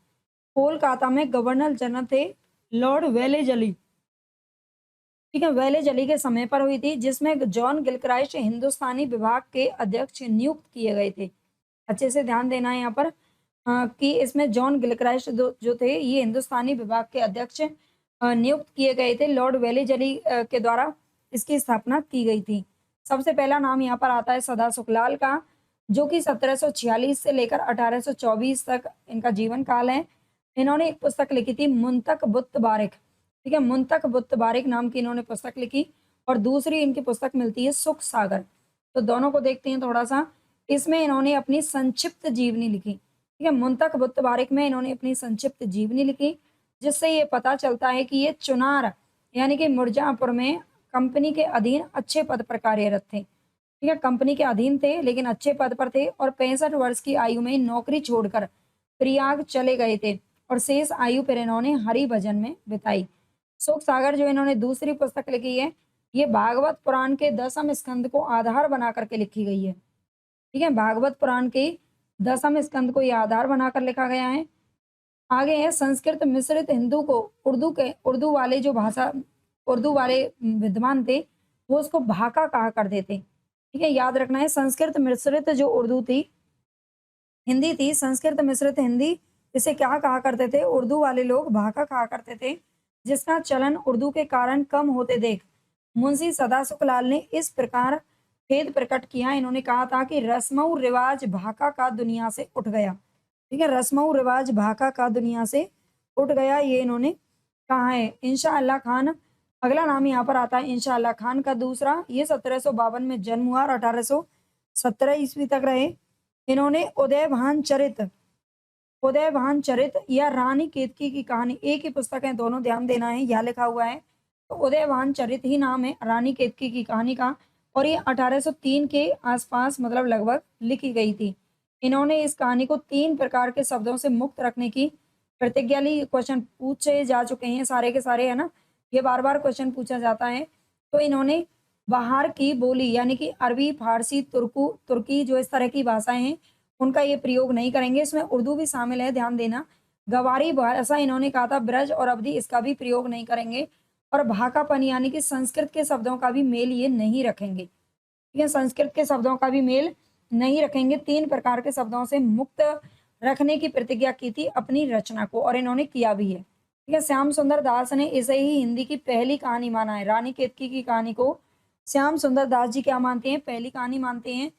कोलकाता में गवर्नर जनरल थे लॉर्ड वेलेजली, ठीक है, वेलेजली के समय पर हुई थी, जिसमें जॉन गिलक्राइस्ट हिंदुस्तानी विभाग के अध्यक्ष नियुक्त किए गए थे। अच्छे से ध्यान देना है यहाँ पर कि इसमें जॉन गिलक्राइस्ट जो थे ये हिंदुस्तानी विभाग के अध्यक्ष नियुक्त किए गए थे। लॉर्ड वेलेजली के द्वारा इसकी स्थापना की गई थी। सबसे पहला नाम यहाँ पर आता है सदा सुखलाल का, जो कि 1746 से लेकर 1824 तक इनका जीवन काल है। इन्होंने एक पुस्तक लिखी थी मुंतक बुत्त बारिक, ठीक है, मुंतक बुत्त बारिक नाम की इन्होंने पुस्तक लिखी और दूसरी इनकी पुस्तक मिलती है सुख सागर। तो दोनों को देखते हैं थोड़ा सा। इसमें इन्होंने अपनी संक्षिप्त जीवनी लिखी, ठीक है, मुंतक बुत्त बारिक में इन्होंने अपनी संक्षिप्त जीवनी लिखी, जिससे ये पता चलता है कि ये चुनार यानी कि मिर्जापुर में कंपनी के अधीन अच्छे पद पर कार्यरत थे, ठीक है, कंपनी के अधीन थे लेकिन अच्छे पद पर थे और 65 वर्ष की आयु में नौकरी छोड़कर प्रयाग चले गए थे और शेष आयु फिर इन्होंने हरि भजन में बिताई। सुख सागर जो इन्होंने दूसरी पुस्तक लिखी है, ये भागवत पुराण के 10वें स्कंद को आधार बना करके लिखी गई है, ठीक है, भागवत पुराण के 10वें स्कंद को ये आधार बनाकर लिखा गया है। आगे है संस्कृत मिश्रित हिंदू को उर्दू वाले जो भाषा उर्दू वाले विद्वान थे, वो उसको भाका कहा करते थे। ठीक है, याद रखना है। संस्कृत मिश्रित जो उर्दू थी, हिंदी थी, संस्कृत मिश्रित हिंदी, इसे क्या कहा करते थे? उर्दू वाले लोग भाका कहा करते थे, जिसका चलन उर्दू के कारण कम होते देख मुंशी सदाशिवलाल ने इस प्रकार खेद प्रकट किया। इन्होंने कहा था कि रस्म रिवाज भाका का दुनिया से उठ गया। ठीक है, रस्म रिवाज भाका का दुनिया से उठ गया, ये इन्होंने कहा है। इंशाअल्लाह खान अगला नाम यहाँ पर आता है। इंशाअल्लाह खान का दूसरा, ये 1752 में जन्म हुआ और 1817 ईस्वी तक रहे। इन्होंने उदयभान चरित या रानी केतकी की कहानी, एक ही पुस्तक है, दोनों ध्यान देना है, यहाँ लिखा हुआ है। तो उदयभान चरित ही नाम है रानी केतकी की कहानी का, और ये 1803 के आसपास मतलब लगभग लिखी गई थी। इन्होंने इस कहानी को 3 प्रकार के शब्दों से मुक्त रखने की प्रतिज्ञा ली। क्वेश्चन पूछे जा चुके हैं सारे के सारे, है ना, ये बार-बार क्वेश्चन पूछा जाता है। तो इन्होंने बाहर की बोली यानी कि अरबी, फारसी, तुर्की जो इस तरह की भाषाएँ हैं, उनका ये प्रयोग नहीं करेंगे। इसमें उर्दू भी शामिल है, ध्यान देना। गवारी भाषा इन्होंने कहा था, ब्रज और अवधी, इसका भी प्रयोग नहीं करेंगे। और भाकापन यानी कि संस्कृत के शब्दों का भी मेल ये नहीं रखेंगे। ठीक है, संस्कृत के शब्दों का भी मेल नहीं रखेंगे। 3 प्रकार के शब्दों से मुक्त रखने की प्रतिज्ञा की थी अपनी रचना को, और इन्होंने किया भी है। ठीक है, श्याम सुंदर दास ने इसे ही हिंदी की पहली कहानी माना है। रानी केतकी की कहानी को श्याम सुंदर दास जी क्या मानते हैं? पहली कहानी मानते हैं।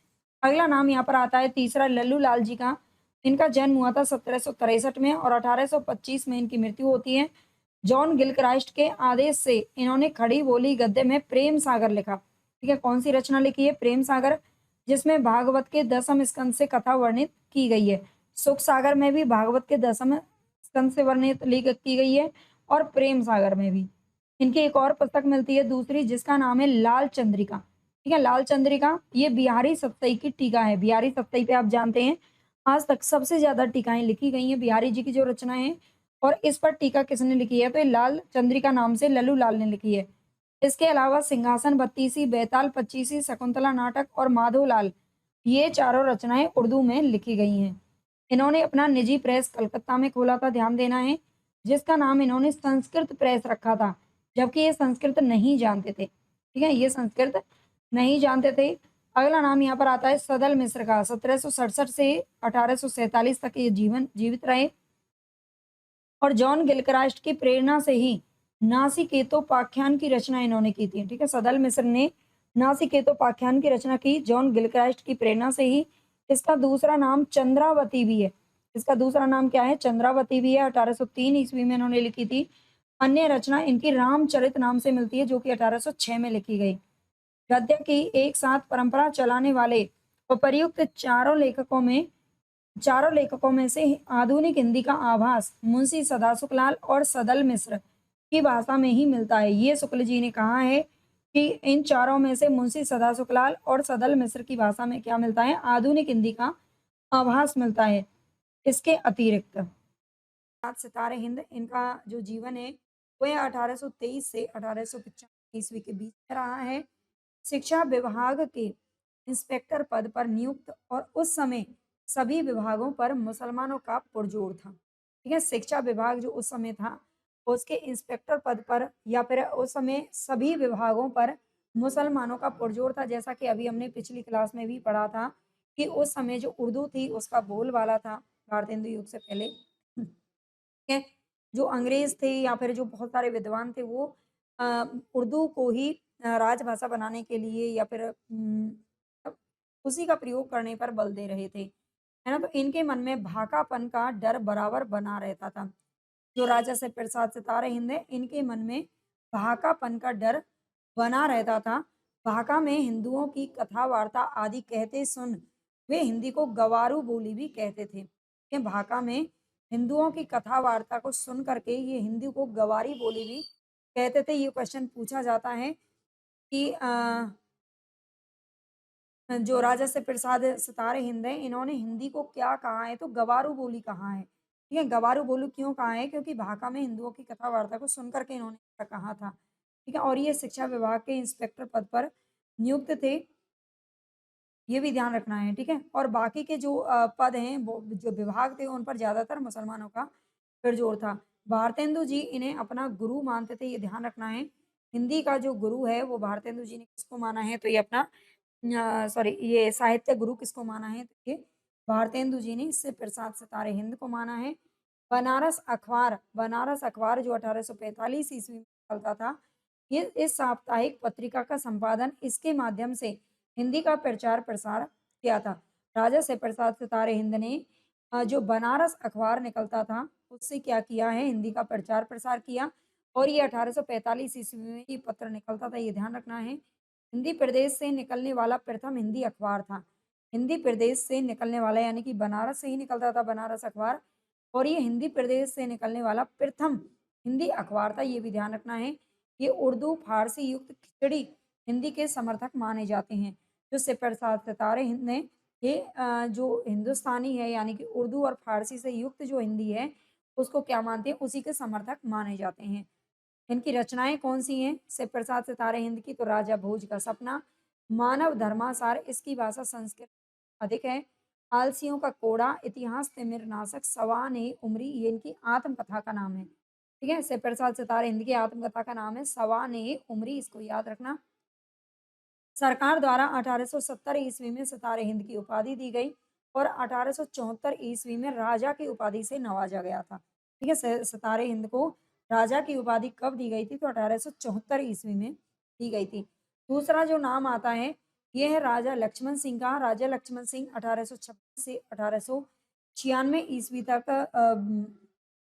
अगला नाम यहाँ पर आता है तीसरा, लल्लू लाल जी का। इनका जन्म हुआ था 1763 में और 1825 में इनकी मृत्यु होती है। जॉन गिलक्राइस्ट के आदेश से इन्होंने खड़ी बोली गद्य में प्रेम सागर लिखा। ठीक है, कौन सी रचना लिखी है? प्रेम सागर, जिसमें भागवत के 10वें स्कंद से कथा वर्णित की गई है। सुख सागर में भी भागवत के 10वें स्कंद से वर्णित की गई है, और प्रेम सागर में भी। इनकी एक और पुस्तक मिलती है दूसरी, जिसका नाम है लाल चंद्रिका। ठीक है, लाल चंद्रिका ये बिहारी सप्तई की टीका है। बिहारी सप्तई पे आप जानते हैं आज तक सबसे ज्यादा टीकाएं लिखी गई हैं बिहारी जी की जो रचनाएं हैं, और इस पर टीका किसने लिखी है? तो ये लाल चंद्रिका नाम से लल्लू लाल ने लिखी है। इसके अलावा सिंहासन बत्तीसी, बेताल पच्चीसी, शकुंतला नाटक और माधोलाल, ये चारों रचनाएं उर्दू में लिखी गई हैं। इन्होंने अपना निजी प्रेस कलकत्ता में खोला था, ध्यान देना है, जिसका नाम इन्होंने संस्कृत प्रेस रखा था, जबकि ये संस्कृत नहीं जानते थे। ठीक है, ये संस्कृत नहीं जानते थे। अगला नाम यहाँ पर आता है सदल मिश्र का। 1767 से 1847 तक ये जीवित रहे, और जॉन गिलक्राइस्ट की प्रेरणा से ही नासिकेतोपाख्यान की रचना इन्होंने की थी। ठीक है, सदल मिश्र ने नासिकेतोपाख्यान की रचना की जॉन गिलक्राइस्ट की प्रेरणा से ही। इसका दूसरा नाम चंद्रावती भी है। इसका दूसरा नाम क्या है? चंद्रावती भी है। 1803 ईस्वी में इन्होंने लिखी थी। अन्य रचना इनकी रामचरित नाम से मिलती है, जो कि 1806 में लिखी गई। गद्य की एक साथ परंपरा चलाने वाले उपर्युक्त चारों लेखकों में से आधुनिक हिंदी का आभास मुंशी सदाशुकलाल और सदल मिश्र की भाषा में ही मिलता है। ये शुक्ल जी ने कहा है कि इन चारों में से मुंशी सदाशुकलाल और सदल मिश्र की भाषा में क्या मिलता है? आधुनिक हिंदी का आभास मिलता है। इसके अतिरिक्त सितारे हिंद, इनका जो जीवन है वो 1823 से 1895 ईस्वी के बीच में रहा है। शिक्षा विभाग के इंस्पेक्टर पद पर नियुक्त, और उस समय सभी विभागों पर मुसलमानों का पुरजोर था। ठीक है, शिक्षा विभाग जो उस समय था, उसके इंस्पेक्टर पद पर या फिर उस समय सभी विभागों पर मुसलमानों का पुरजोर था। जैसा कि अभी हमने पिछली क्लास में भी पढ़ा था कि उस समय जो उर्दू थी उसका बोलबाला था भारतेंदु युग से पहले। है, जो अंग्रेज थे या फिर जो बहुत सारे विद्वान थे, वो उर्दू को ही राजभाषा बनाने के लिए या फिर उसी का प्रयोग करने पर बल दे रहे थे, है ना। तो इनके मन में भाकापन का डर बराबर बना रहता था। जो राजा से प्रसाद सितारे हिंद है, इनके मन में भाकापन का डर बना रहता था। भाका में हिंदुओं की कथा वार्ता आदि कहते सुन वे हिंदी को गवारू बोली भी कहते थे। ये भाका में हिंदुओं की कथा वार्ता को सुन करके ये हिंदी को गवारी बोली भी कहते थे। ये क्वेश्चन पूछा जाता है कि जो राजा से प्रसाद सितारे हिंद है, इन्होंने हिंदी को क्या कहा है? तो गवारू बोली कहा है। ठीक है, गवारू बोली क्यों कहा है? क्योंकि भाका में हिंदुओं की कथा वार्ता को सुन करके इन्होंने ऐसा कहा था। ठीक है, और ये शिक्षा विभाग के इंस्पेक्टर पद पर नियुक्त थे, ये भी ध्यान रखना है। ठीक है, और बाकी के जो पद हैं, वो जो विभाग थे, उन पर ज्यादातर मुसलमानों का फिर जोर था। भारतेंदु जी इन्हें अपना गुरु मानते थे, ये ध्यान रखना है। हिंदी का जो गुरु है वो भारतेंदु जी ने किसको माना है? तो ये अपना सॉरी ये साहित्य गुरु किसको माना है? तो ये भारतेंदु जी ने शिव प्रसाद सितारे हिंद को माना है। बनारस अखबार जो 1845 ईस्वी में निकलता था, ये इस साप्ताहिक पत्रिका का संपादन इसके माध्यम से हिंदी का प्रचार-प्रसार किया था। राजा शिव प्रसाद सितारे हिंद ने जो बनारस अखबार निकलता था, उससे क्या किया है? हिंदी का प्रचार-प्रसार किया और ये 1845 ईस्वी में ये पत्र निकलता था, ये ध्यान रखना है। हिंदी प्रदेश से निकलने वाला प्रथम हिंदी अखबार था। हिंदी प्रदेश से निकलने वाला यानी कि बनारस से ही निकलता था बनारस अखबार और ये हिंदी प्रदेश से निकलने वाला प्रथम हिंदी अखबार था, ये भी ध्यान रखना है। ये उर्दू, फारसी युक्त खिचड़ी हिंदी के समर्थक माने जाते हैं। जो शिव प्रसाद सितारे हिंद ने ये जो हिंदुस्तानी है यानी कि उर्दू और फारसी से युक्त जो हिंदी है, उसको क्या मानते हैं? उसी के समर्थक माने जाते हैं। इनकी रचनाएँ कौन-सी हैं? शिव प्रसाद सितारे हिंद की तो राजा भोज का सपना, मानव धर्मासार इसकी भाषा संस्कृत अधिक है, आलसियों का कोड़ा, इतिहास तिमिर नाशक, सवान-ए-उमरी ये इनकी आत्मकथा का नाम है। ठीक है? शिव प्रसाद सितारे हिंद की आत्मकथा का नाम है सवान-ए-उमरी इसको याद रखना। सरकार द्वारा 1870 ईस्वी में सितारे हिंद की उपाधि दी गई और 1874 ईस्वी में राजा की उपाधि से नवाजा गया था। ठीक है, सितारे हिंद को राजा की उपाधि कब दी गई थी? तो 1874 ईस्वी में दी गई थी। दूसरा जो नाम आता है ये है राजा लक्ष्मण सिंह का। राजा लक्ष्मण सिंह 1826 से 1896 ईस्वी तक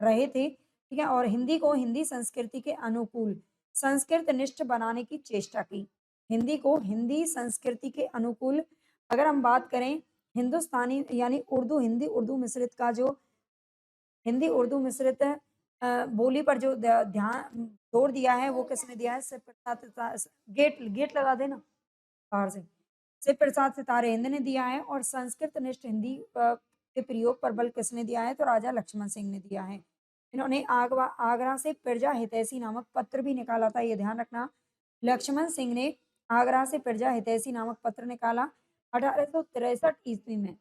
रहे थे। ठीक है, और हिंदी को हिंदी संस्कृति के अनुकूल संस्कृत निष्ठ बनाने की चेष्टा की। हिंदी को हिंदी संस्कृति के अनुकूल अगर हम बात करें हिंदुस्तानी यानी उर्दू हिंदी उर्दू मिश्रित का जो हिंदी उर्दू मिश्रित बोली पर जो ध्यान जोर दिया है वो किसने दिया है? शिव प्रसाद गेट गेट लगा देना बाहर से। शिव प्रसाद सितारे हिंद ने दिया है और संस्कृत निष्ठ हिंदी के प्रयोग पर बल किसने दिया है? तो राजा लक्ष्मण सिंह ने दिया है। इन्होंने आगरा से प्रजा हितैषी नामक पत्र भी निकाला था, ये ध्यान रखना। लक्ष्मण सिंह ने आगरा से प्रजा हितैषी नामक पत्र निकाला 1863 ईस्वी में।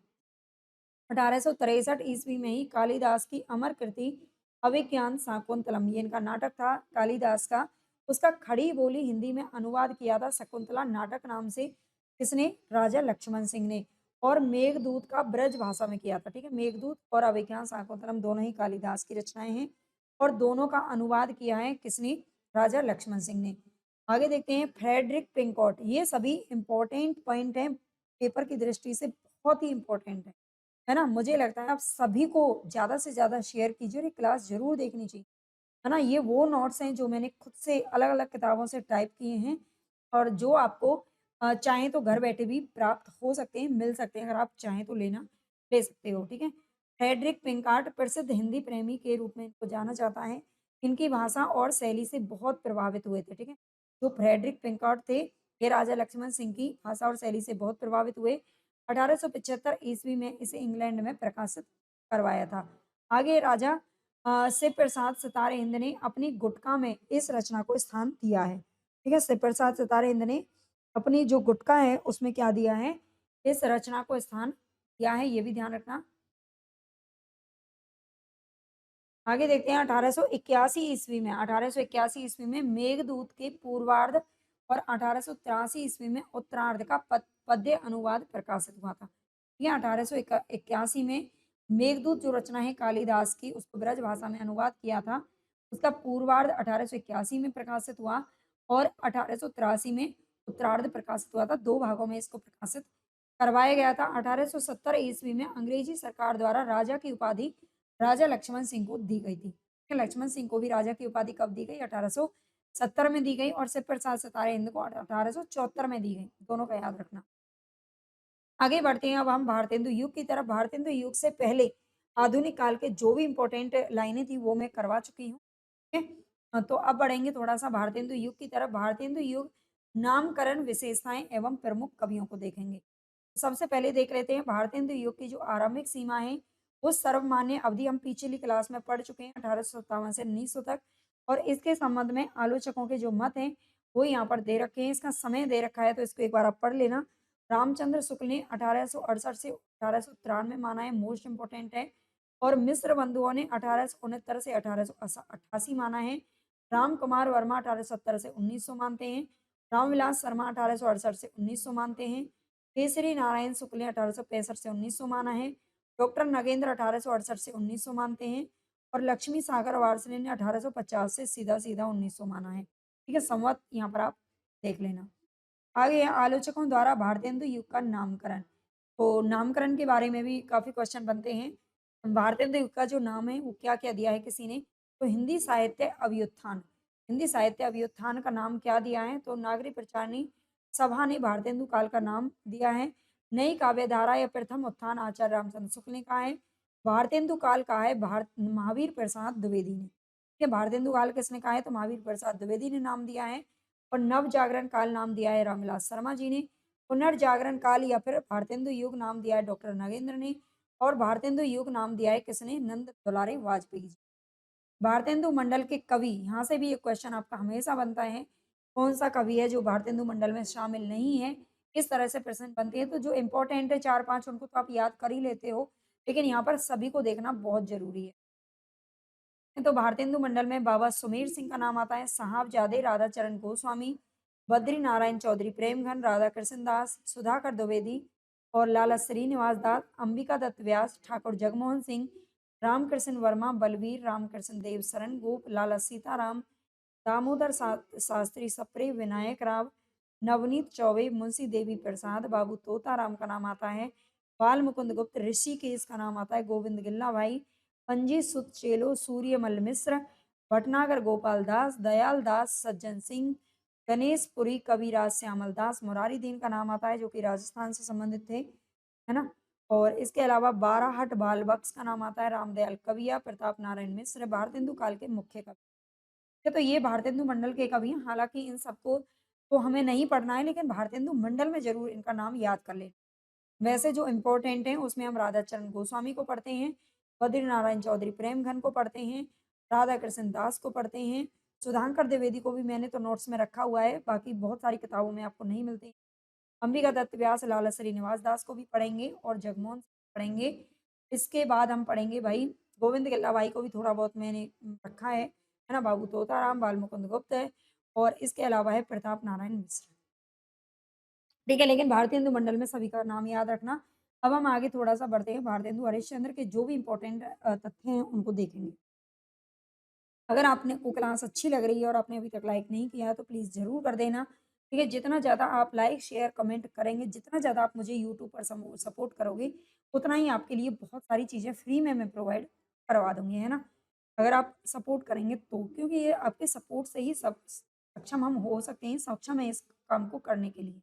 1863 ईस्वी में ही कालिदास की अमर कृति अभिज्ञान शाकुंतलम ये इनका नाटक था कालिदास का, उसका खड़ी बोली हिंदी में अनुवाद किया था शकुंतला नाटक नाम से। किसने? राजा लक्ष्मण सिंह ने। और मेघदूत का ब्रज भाषा में किया था। ठीक है, मेघदूत और अभिज्ञान शाकुंतलम दोनों ही कालिदास की रचनाएं हैं और दोनों का अनुवाद किया है किसने? राजा लक्ष्मण सिंह ने। आगे देखते हैं फ्रेडरिक पिंकॉट, ये सभी इंपॉर्टेंट पॉइंट हैं पेपर की दृष्टि से, बहुत ही इंपॉर्टेंट है ना? मुझे लगता है आप सभी को ज़्यादा से ज़्यादा शेयर कीजिए और ये क्लास ज़रूर देखनी चाहिए, है ना? ये वो नोट्स हैं जो मैंने खुद से अलग-अलग किताबों से टाइप किए हैं और जो आपको चाहें तो घर बैठे भी प्राप्त हो सकते हैं, मिल सकते हैं। अगर आप चाहें तो ले सकते हो, ठीक है? फ्रेडरिक पिंकार्ट प्रसिद्ध हिंदी प्रेमी के रूप में इनको जाना जाता है। इनकी भाषा और शैली से बहुत प्रभावित हुए थे, ठीक है? जो फ्रेडरिक पिंकार्ट थे, ये राजा लक्ष्मण सिंह की भाषा और शैली से बहुत प्रभावित हुए। 1875 ईस्वी में इसे इंग्लैंड में प्रकाशित करवाया था। आगे राजा शिव प्रसाद सितारे हिंद ने अपनी गुटका में इस रचना को स्थान दिया है। ठीक है, शिव प्रसाद सितारे हिंद ने अपनी जो गुटका है उसमें क्या दिया है? इस रचना को स्थान दिया है, ये भी ध्यान रखना। आगे देखते हैं 1881 ईस्वी में 1881 ईस्वी में मेघदूत के पूर्वार्ध और 1883 ईस्वी में उत्तरार्ध का पद्य अनुवाद प्रकाशित हुआ था। ये 1881 में मेघदूत जो रचना है कालिदास की उसको ब्रज भाषा में अनुवाद किया था। उसका पूर्वार्ध 1881 में प्रकाशित हुआ और 1883 में उत्तरार्ध प्रकाशित हुआ था। 2 भागों में इसको प्रकाशित करवाया गया था। 1870 ईस्वी में अंग्रेजी सरकार द्वारा राजा की उपाधि राजा लक्ष्मण सिंह को दी गई थी। लक्ष्मण सिंह को भी राजा की उपाधि कब दी गई? 1870 में दी गई और शिव प्रसाद सितारे हिंद को 1874 में दी गई। दोनों का याद रखना। आगे बढ़ते हैं अब हम भारतेंदु युग की तरफ। भारतेंदु युग से पहले आधुनिक काल के जो भी इम्पोर्टेंट लाइनें थी वो मैं करवा चुकी हूँ। ठीक है? तो अब बढ़ेंगे थोड़ा-सा भारतेंदु युग की तरफ। भारतेंदु युग नामकरण, विशेषताएँ एवं प्रमुख कवियों को देखेंगे। सबसे पहले देख लेते हैं भारतेंदु युग की जो आरंभिक सीमा है, वो सर्वमान्य अवधि हम पिछली क्लास में पढ़ चुके हैं 1857 से 1900 तक और इसके संबंध में आलोचकों के जो मत हैं, वो यहाँ पर दे रखे हैं। इसका समय दे रखा है तो इसको एक बार आप पढ़ लेना। रामचंद्र शुक्ल ने 1868 से 1893 माना है, मोस्ट इम्पोर्टेंट है और मिस्र बंधुओं ने 1869 से 1888 माना है राम कुमार वर्मा 1870 से 1900 मानते हैं। रामविलास शर्मा 1868 से 1900 मानते हैं। केसरी नारायण शुक्ल ने 1865 से 1900 माना है। डॉक्टर नगेंद्र 1868 से 1900 मानते हैं और लक्ष्मी सागर वार्ष्णेय ने 1850 से सीधा-सीधा 1900 माना है। ठीक है, संवत यहाँ पर आप देख लेना। आगे है आलोचकों द्वारा भारतेंदु युग का नामकरण। तो नामकरण के बारे में भी काफ़ी क्वेश्चन बनते हैं। भारतेंदु युग का जो नाम है वो क्या-क्या दिया है किसी ने? तो हिंदी साहित्य अभ्युत्थान, हिंदी साहित्य अभ्युत्थान का नाम क्या दिया है? तो नागरिक प्रचारणी सभा ने भारतेंदु काल का नाम दिया है। नई काव्यधारा या प्रथम उत्थान आचार्य रामचंद्र शुक्ल ने कहा है। भारतेंदु काल कहा है भारत महावीर प्रसाद द्विवेदी ने। ठीक है, भारतेंदु काल किसने कहा है? तो महावीर प्रसाद द्विवेदी ने नाम दिया है। और नव जागरण काल नाम दिया है रामविलास शर्मा जी ने। पुनर्जागरण काल या फिर भारतेंदु युग नाम दिया है डॉक्टर नगेंद्र ने। और भारतेंदु युग नाम दिया है किसने? नंद दुलारे वाजपेयी जी। भारतेंदु मंडल के कवि, यहाँ से भी एक क्वेश्चन आपका हमेशा बनता है, कौन-सा कवि है जो भारतेंदु मंडल में शामिल नहीं है? किस तरह से प्रश्न बनते हैं? तो जो इम्पोर्टेंट है 4-5 उनको तो आप याद कर ही लेते हो, लेकिन यहाँ पर सभी को देखना बहुत ज़रूरी है। तो भारतेंदु मंडल में बाबा सुमेर सिंह का नाम आता है, साहबजादे राधाचरण गोस्वामी, बद्री नारायण चौधरी प्रेमघन, राधा कृष्ण दास, सुधाकर द्विवेदी और लाला श्रीनिवास दास, अंबिका दत्त व्यास, ठाकुर जगमोहन सिंह, रामकृष्ण वर्मा, बलवीर रामकृष्ण देव शरण गोप, लाला सीताराम, दामोदर शास्त्री सप्रे, विनायक राव, नवनीत चौबे, मुंशी देवी प्रसाद, बाबू तोताराम का नाम आता है, बाल मुकुंद गुप्त, ऋषिकेश का नाम आता है, गोविंद गिल्ला भाई, पंजी सुत चेलो, सूर्यमल मिश्र, भटनागर गोपाल दास, दयाल दास, सज्जन सिंह, गणेश पुरी, कविराज श्यामल दास, मुरारी दीन का नाम आता है जो कि राजस्थान से संबंधित थे, है ना। और इसके अलावा बाराहट बाल बख्श का नाम आता है, रामदयाल कविया, प्रताप नारायण मिश्र, भारतेंदु काल के मुख्य कवि। तो ये भारतेंदु मंडल के कवि हैं, हालाँकि इन सबको तो हमें नहीं पढ़ना है, लेकिन भारतेंदु मंडल में ज़रूर इनका नाम याद कर लें। वैसे जो इम्पोर्टेंट हैं, उसमें हम राधाचरण गोस्वामी को पढ़ते हैं, बद्रीनारायण चौधरी प्रेमघन को पढ़ते हैं, राधा कृष्ण दास को पढ़ते हैं, सुधाकर द्विवेदी को भी मैंने तो नोट्स में रखा हुआ है, बाकी बहुत सारी किताबों में आपको नहीं मिलते। अंबिका दत्त व्यास, लाला श्रीनिवास दास को भी पढ़ेंगे और जगमोहन सिंह पढ़ेंगे। इसके बाद हम पढ़ेंगे भाई गोविंद गिल्ला भाई को भी थोड़ा बहुत मैंने रखा है ना? बाबू तोताराम, बाल मुकुंद गुप्त है और इसके अलावा है प्रताप नारायण मिश्र। ठीक है, लेकिन भारतेंदु मंडल में सभी का नाम याद रखना। अब हम आगे थोड़ा-सा बढ़ते हैं, भारतेंदु हरिश्चंद्र के जो भी इम्पोर्टेंट तथ्य हैं, उनको देखेंगे। अगर आपने को क्लास अच्छी लग रही है और आपने अभी तक लाइक नहीं किया है, तो प्लीज़ ज़रूर कर देना। ठीक है, जितना ज़्यादा आप लाइक, शेयर, कमेंट करेंगे, जितना ज़्यादा आप मुझे यूट्यूब पर सपोर्ट करोगे, उतना ही आपके लिए बहुत सारी चीज़ें फ्री में मैं प्रोवाइड करवा दूँगी, है ना? अगर आप सपोर्ट करेंगे तो, क्योंकि ये आपके सपोर्ट से ही सब सक्षम हम हो सकते हैं, सक्षम हैं इस काम को करने के लिए।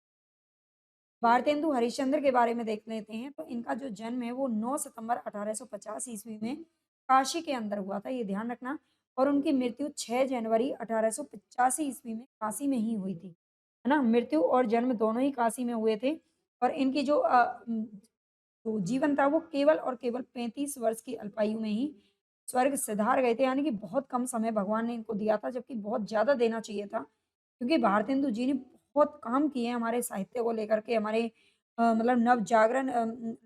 भारतेंदु हरिश्चंद्र के बारे में देख लेते हैं, तो इनका जो जन्म है वो 9 सितंबर 1850 ईस्वी में काशी के अंदर हुआ था, ये ध्यान रखना। और उनकी मृत्यु 6 जनवरी 1885 ईस्वी में काशी में ही हुई थी, है ना? मृत्यु और जन्म दोनों ही काशी में हुए थे और इनकी जो जो जीवन था वो केवल और केवल 35 वर्ष की अल्पायु में ही स्वर्ग सिधार गए थे, यानी कि बहुत कम समय भगवान ने इनको दिया था, जबकि बहुत ज़्यादा देना चाहिए था। क्योंकि भारतेंदु जी ने बहुत काम किए हैं हमारे साहित्य को लेकर के, हमारे मतलब नव जागरण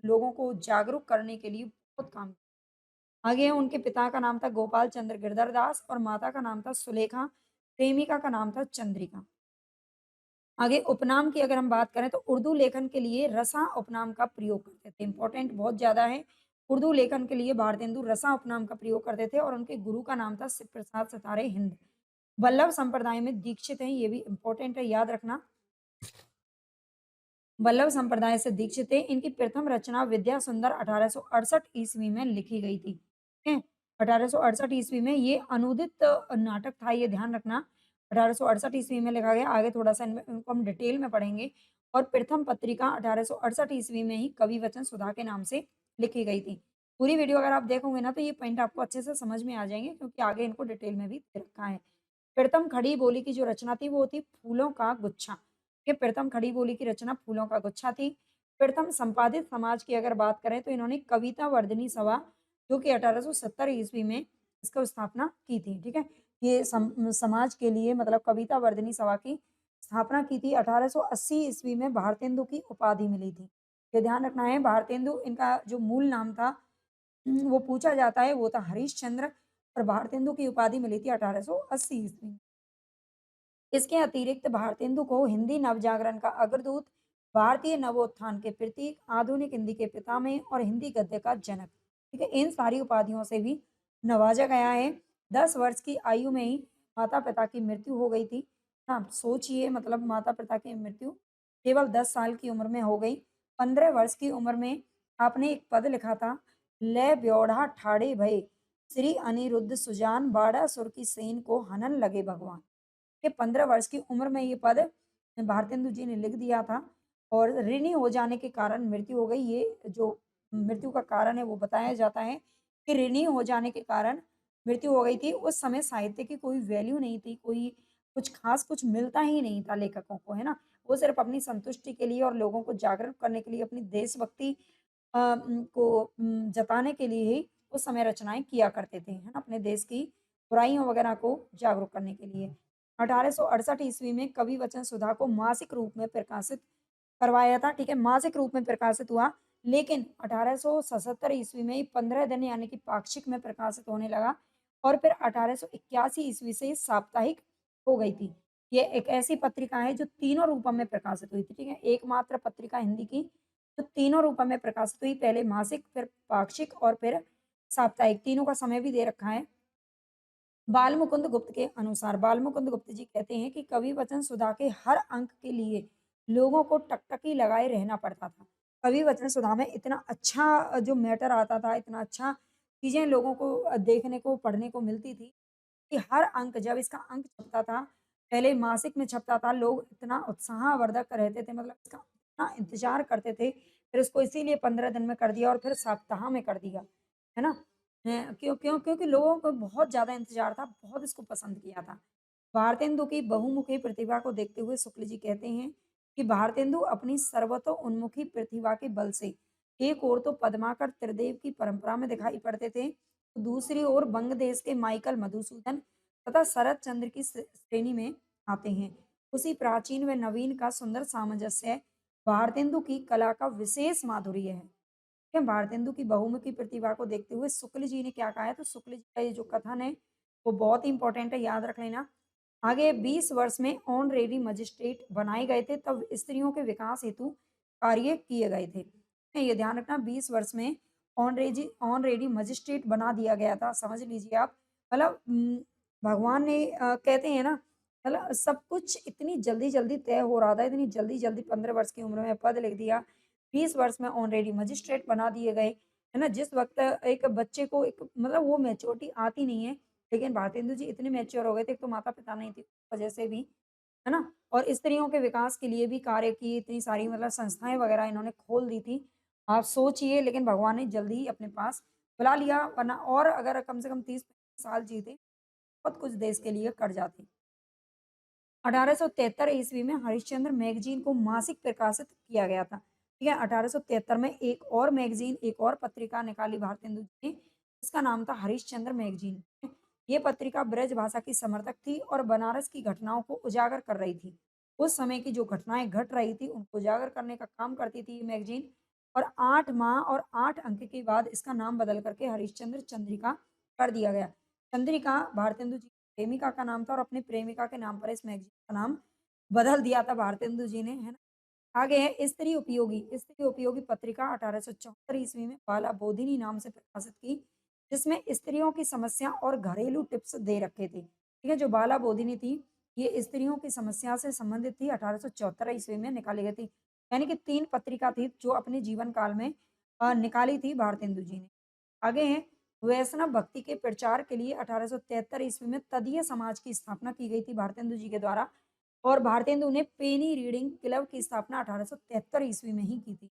लोगों को जागरूक करने के लिए बहुत काम किया। आगे है उनके पिता का नाम था गोपाल चंद्र गिरधर दास और माता का नाम था सुलेखा, प्रेमिका का नाम था चंद्रिका। आगे उपनाम की अगर हम बात करें तो उर्दू लेखन के लिए रसा उपनाम का प्रयोग करते थे, इंपॉर्टेंट बहुत ज़्यादा है। उर्दू लेखन के लिए भारतेंदु रसा उपनाम का प्रयोग करते थे और उनके गुरु का नाम था शिव प्रसाद सितारे हिंद। वल्लभ संप्रदाय में दीक्षित हैं, ये भी इम्पोर्टेंट है, याद रखना। वल्लभ संप्रदाय से दीक्षित थे। इनकी प्रथम रचना विद्या सुंदर 1868 ईस्वी में लिखी गई थी। ठीक है? 1868 ईस्वी में ये अनूदित नाटक था, ये ध्यान रखना। 1868 ईस्वी में लिखा गया। आगे थोड़ा-सा इनमें इनको हम डिटेल में पढ़ेंगे और प्रथम पत्रिका 1868 ईस्वी में ही कवि वचन सुधा के नाम से लिखी गई थी। पूरी वीडियो अगर आप देखोगे ना तो ये पॉइंट आपको अच्छे से समझ में आ जाएँगे, क्योंकि आगे इनको डिटेल में भी दे रखा है। प्रथम खड़ी बोली की जो रचना थी वो थी फूलों का गुच्छा। कि प्रथम खड़ी बोली की रचना फूलों का गुच्छा थी। प्रथम संपादित समाज की अगर बात करें तो इन्होंने कविता वर्धिनी सभा जो कि 1870 ईस्वी में इसका स्थापना की थी। ठीक है? ये समाज के लिए मतलब कविता वर्धिनी सभा की स्थापना की थी। 1880 ईस्वी में भारतेंदु की उपाधि मिली थी। ये ध्यान रखना है, भारतेंदु इनका जो मूल नाम था वो पूछा जाता है वो था हरीशचंद्र और भारतेंदु की उपाधि मिली थी 1880 ईस्वी में। इसके अतिरिक्त भारतेंदु को हिंदी नवजागरण का अग्रदूत, भारतीय नवोत्थान के प्रतीक, आधुनिक हिंदी के पितामह और हिंदी गद्य का जनक, ठीक है, इन सारी उपाधियों से भी नवाजा गया है। 10 वर्ष की आयु में ही माता-पिता की मृत्यु हो गई थी। हाँ, सोचिए मतलब माता-पिता की मृत्यु केवल 10 साल की उम्र में हो गई। 15 वर्ष की उम्र में आपने एक पद लिखा था, "लै ब्योढ़ा ठाड़े भये, श्री अनिरुद्ध सुजान, बाड़ा सुर की सेन को हनन लगे भगवान।" के 15 वर्ष की उम्र में ये पद भारतेंदु जी ने लिख दिया था और ऋणी हो जाने के कारण मृत्यु हो गई। ये जो मृत्यु का कारण है वो बताया जाता है कि ऋणी हो जाने के कारण मृत्यु हो गई थी। उस समय साहित्य की कोई वैल्यू नहीं थी, कोई कुछ खास कुछ मिलता ही नहीं था लेखकों को, है ना? वो सिर्फ़ अपनी संतुष्टि के लिए और लोगों को जागरूक करने के लिए, अपनी देशभक्ति जताने के लिए ही उस समय रचनाएँ किया करते थे, है ना? अपने देश की बुराइयों वगैरह को जागरूक करने के लिए। 1868 ईस्वी में कवि वचन सुधा को मासिक रूप में प्रकाशित करवाया था, ठीक है? मासिक रूप में प्रकाशित हुआ, लेकिन 1877 ईस्वी में 15 दिन यानी कि पाक्षिक में प्रकाशित होने लगा और फिर 1881 ईस्वी से ये साप्ताहिक हो गई थी। ये एक ऐसी पत्रिका है जो तीनों रूपों में प्रकाशित हुई थी, ठीक है? एकमात्र पत्रिका हिंदी की जो तीनों रूपों में प्रकाशित हुई, पहले मासिक, फिर पाक्षिक और फिर साप्ताहिक, तीनों का समय भी दे रखा है। बालमुकुंद गुप्त के अनुसार बालमुकुंद गुप्त जी कहते हैं कि कवि वचन सुधा के हर अंक के लिए लोगों को टकटकी लगाए रहना पड़ता था। कवि वचन सुधा में इतना अच्छा जो मैटर आता था, इतना अच्छा चीज़ें लोगों को देखने को, पढ़ने को मिलती थी कि हर अंक जब इसका अंक छपता था, पहले मासिक में छपता था, लोग इतना उत्साहवर्धक रहते थे, मतलब इसका इतना इंतज़ार करते थे, फिर उसको इसीलिए 15 दिन में कर दिया और फिर सप्ताह में कर दिया, है ना? क्योंकि लोगों को बहुत ज़्यादा इंतज़ार था, बहुत इसको पसंद किया था। भारतेंदु की बहुमुखी प्रतिभा को देखते हुए शुक्ल जी कहते हैं कि भारतेंदु अपनी सर्वतोन्मुखी प्रतिभा के बल से एक ओर तो पद्माकर त्रिदेव की परंपरा में दिखाई पड़ते थे, तो दूसरी ओर बंग देश के माइकल मधुसूदन तथा शरत चंद्र की श्रेणी में आते हैं। उसी प्राचीन व नवीन का सुंदर सामंजस्य भारतेंदु की कला का विशेष माधुर्य है। क्या भारतेंदु की बहुमुखी प्रतिभा को देखते हुए शुक्ल जी ने क्या कहा है, तो शुक्ल जी का ये जो कथन है वो बहुत ही इंपॉर्टेंट है, याद रख लेना। आगे 20 वर्ष में ऑनरेरी मजिस्ट्रेट बनाए गए थे, तब स्त्रियों के विकास हेतु कार्य किए गए थे। ये ध्यान रखना, 20 वर्ष में ऑनरेडी मजिस्ट्रेट बना दिया गया था, समझ लीजिए आप। मतलब भगवान ने कहते हैं ना, मतलब सब कुछ इतनी जल्दी जल्दी तय हो रहा था, इतनी जल्दी जल्दी 15 वर्ष की उम्र में पद लिख दिया, 20 वर्ष में ऑलरेडी मजिस्ट्रेट बना दिए गए, है ना? जिस वक़्त एक बच्चे को एक मतलब वो मैच्योरिटी आती नहीं है, लेकिन भारतेंदु जी इतने मैच्योर हो गए थे, एक तो माता-पिता नहीं थे, उस वजह से भी, है ना? और स्त्रियों के विकास के लिए भी कार्य किए, इतनी सारी मतलब संस्थाएँ वगैरह इन्होंने खोल दी थी। आप सोचिए, लेकिन भगवान ने जल्दी ही अपने पास बुला लिया, वरना और अगर कम से कम 30 साल जीते, बहुत कुछ देश के लिए कर जाते। 1873 ईस्वी में हरिश्चंद्र मैगज़ीन को मासिक प्रकाशित किया गया था। ठीक है, 1873 में एक और मैगज़ीन, एक और पत्रिका निकाली भारतेंदु जी ने, जिसका नाम था हरिश्चंद्र मैगज़ीन। ये पत्रिका ब्रज भाषा की समर्थक थी और बनारस की घटनाओं को उजागर कर रही थी। उस समय की जो घटनाएँ घट रही थी, उनको उजागर करने का काम करती थी ये मैगज़ीन और 8 माह और 8 अंक के बाद इसका नाम बदल करके हरिश्चंद्र चंद्रिका कर दिया गया। चंद्रिका भारतेंदु जी प्रेमिका का नाम था और अपनी प्रेमिका के नाम पर इस मैगज़ीन का नाम बदल दिया था भारतेंदु जी ने, है ना? आगे है स्त्री उपयोगी पत्रिका 1874 ईस्वी में बाला बोधिनी नाम से प्रकाशित की, जिसमें स्त्रियों की समस्या और घरेलू टिप्स दे रखे थे। ठीक है, जो बाला बोधिनी थी, ये स्त्रियों की समस्या से संबंधित थी, 1874 ईस्वी में निकाली गई थी। यानी कि 3 पत्रिका थी जो अपने जीवन काल में निकाली थी भारतेंदु जी ने। आगे हैं वैष्णव भक्ति के प्रचार के लिए 1873 ईस्वी में तदीय समाज की स्थापना की गई थी भारतेंदु जी के द्वारा और भारतेंदु ने पेनी रीडिंग क्लब की स्थापना 1873 ईस्वी में ही की थी।